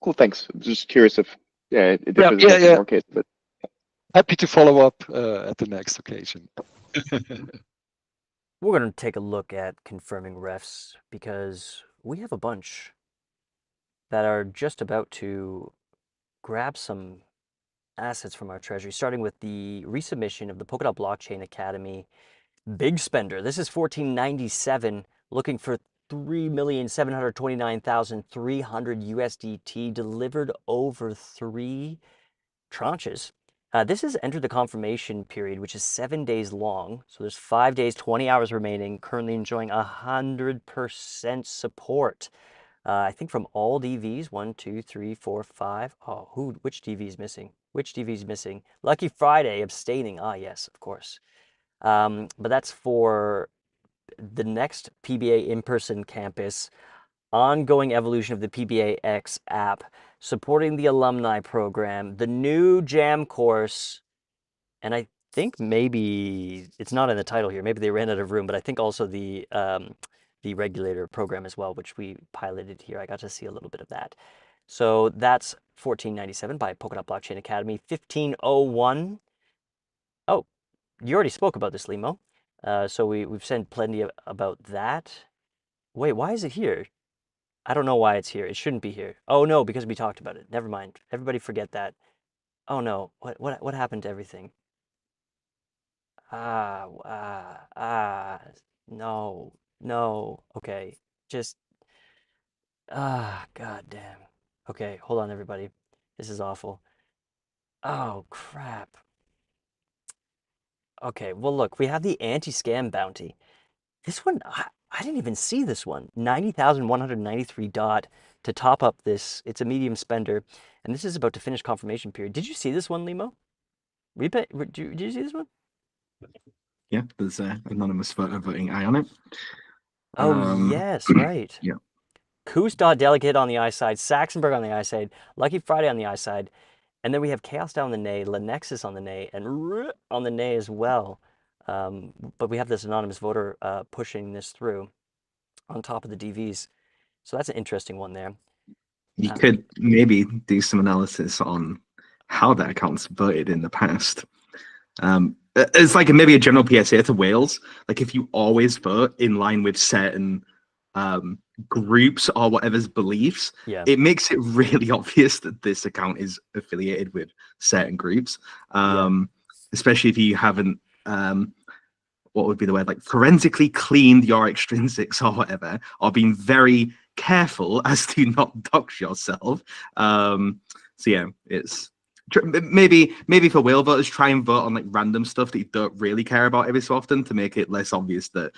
Cool. Thanks. I'm just curious if it differs in more cases, but happy to follow up at the next occasion. We're going to take a look at confirming refs because we have a bunch that are just about to grab some assets from our treasury, starting with the resubmission of the Polkadot Blockchain Academy Big Spender. This is 1497, looking for 3,729,300 USDT delivered over 3 tranches. This has entered the confirmation period, which is 7 days long. So there's 5 days, 20 hours remaining, currently enjoying 100% support. I think from all DVs, 1, 2, 3, 4, 5. Oh, which DV is missing? Which DV is missing? Lucky Friday, abstaining. Yes, of course. But that's for the next PBA in-person campus, ongoing evolution of the PBAX app, supporting the alumni program, the new jam course, and I think maybe it's not in the title here. Maybe they ran out of room, but I think also the regulator program as well, which we piloted here. I got to see a little bit of that. So that's 1497 by Polkadot Blockchain Academy. 1501. Oh, you already spoke about this, Limo. So we've said plenty about that. Wait, why is it here? I don't know why it's here. It shouldn't be here. Oh no, because we talked about it. Never mind. Everybody forget that. Oh no, what happened to everything? No, no. Okay, just god damn. Okay, hold on, everybody. This is awful. Oh crap. Okay, well look, we have the anti-scam bounty. This one, I didn't even see this one. 90,193 dot to top up this. It's a medium spender, and this is about to finish confirmation period. Did you see this one, Limo? Did you see this one? Yeah, there's an anonymous voting eye on it. Oh, yes, right. Yeah. Delegate on the I side, Saxonberg on the I side, Lucky Friday on the I side, and then we have Chaos DAO on the nay, Lenexus on the nay, and on the nay as well. But we have this anonymous voter pushing this through on top of the DVs. So that's an interesting one there. You could maybe do some analysis on how that account's voted in the past. It's like maybe a general PSA to Wales. Like if you always vote in line with certain groups or whatever's beliefs, it makes it really obvious that this account is affiliated with certain groups. Especially if you haven't what would be the word, like forensically cleaned your extrinsics or whatever, or being very careful as to not dox yourself. So yeah, it's maybe for whale voters, try and vote on like random stuff that you don't really care about every so often to make it less obvious that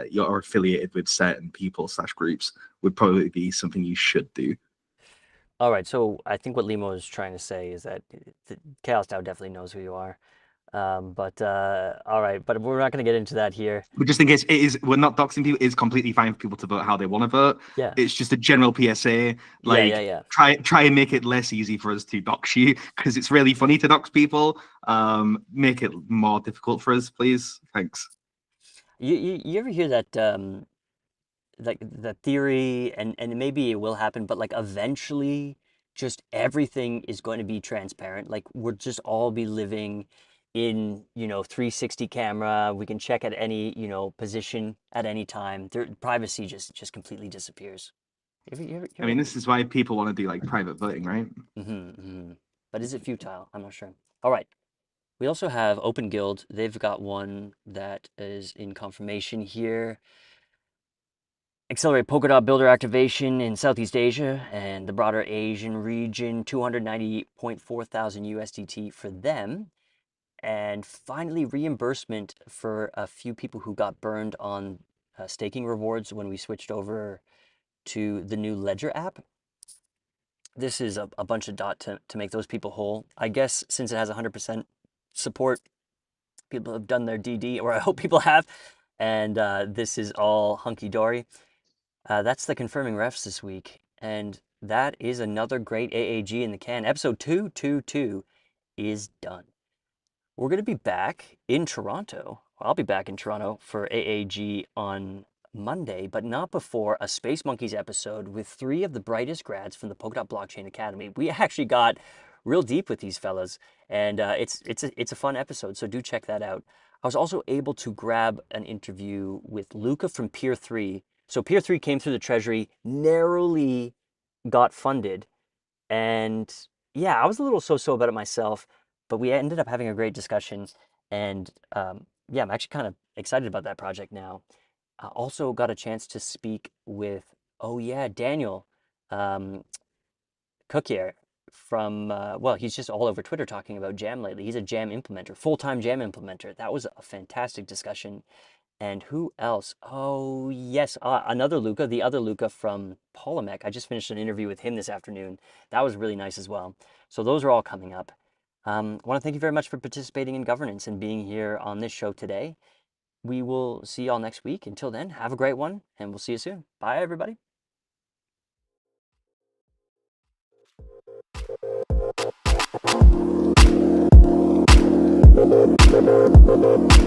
you're affiliated with certain people / groups would probably be something you should do. All right, so I think what Limo is trying to say is that Chaos DAO definitely knows who you are. All right, but we're not going to get into that here. But just in case we're not doxing people, it's completely fine for people to vote how they want to vote. Yeah. It's just a general PSA. Like, try and make it less easy for us to dox you because it's really funny to dox people. Make it more difficult for us, please. Thanks. You ever hear that like the theory, and maybe it will happen, but like eventually just everything is going to be transparent. Like we'll just all be living in 360 camera. We can check at any position at any time. Privacy just completely disappears. I mean, this is why people want to do like private voting, right? But is it futile? I'm not sure. All right. We also have Open Guild. They've got one that is in confirmation here. Accelerate Polkadot builder activation in Southeast Asia and the broader Asian region, 298.4 thousand USDT for them. And finally, reimbursement for a few people who got burned on staking rewards when we switched over to the new Ledger app. This is a bunch of dot to make those people whole. I guess since it has 100% support, people have done their DD, or I hope people have, and this is all hunky-dory. That's the confirming refs this week, and that is another great AAG in the can. Episode 222 is done. We're going to be back in Toronto. I'll be back in Toronto for AAG on Monday, but not before a Space Monkeys episode with 3 of the brightest grads from the Polkadot Blockchain Academy. We actually got real deep with these fellas, and it's a fun episode, so do check that out. I was also able to grab an interview with Luca from Pier 3. So Pier 3 came through the treasury, narrowly got funded, and yeah, I was a little so-so about it myself, but we ended up having a great discussion, and yeah, I'm actually kind of excited about that project now. I also got a chance to speak with, Daniel Cookier from, he's just all over Twitter talking about Jam lately. He's a Jam implementer, full-time Jam implementer. That was a fantastic discussion. And who else? Oh, yes, another Luca, the other Luca from Polymech. I just finished an interview with him this afternoon. That was really nice as well. So those are all coming up. I want to thank you very much for participating in governance and being here on this show today. We will see you all next week. Until then, have a great one, and we'll see you soon. Bye, everybody. Thank you. Bye.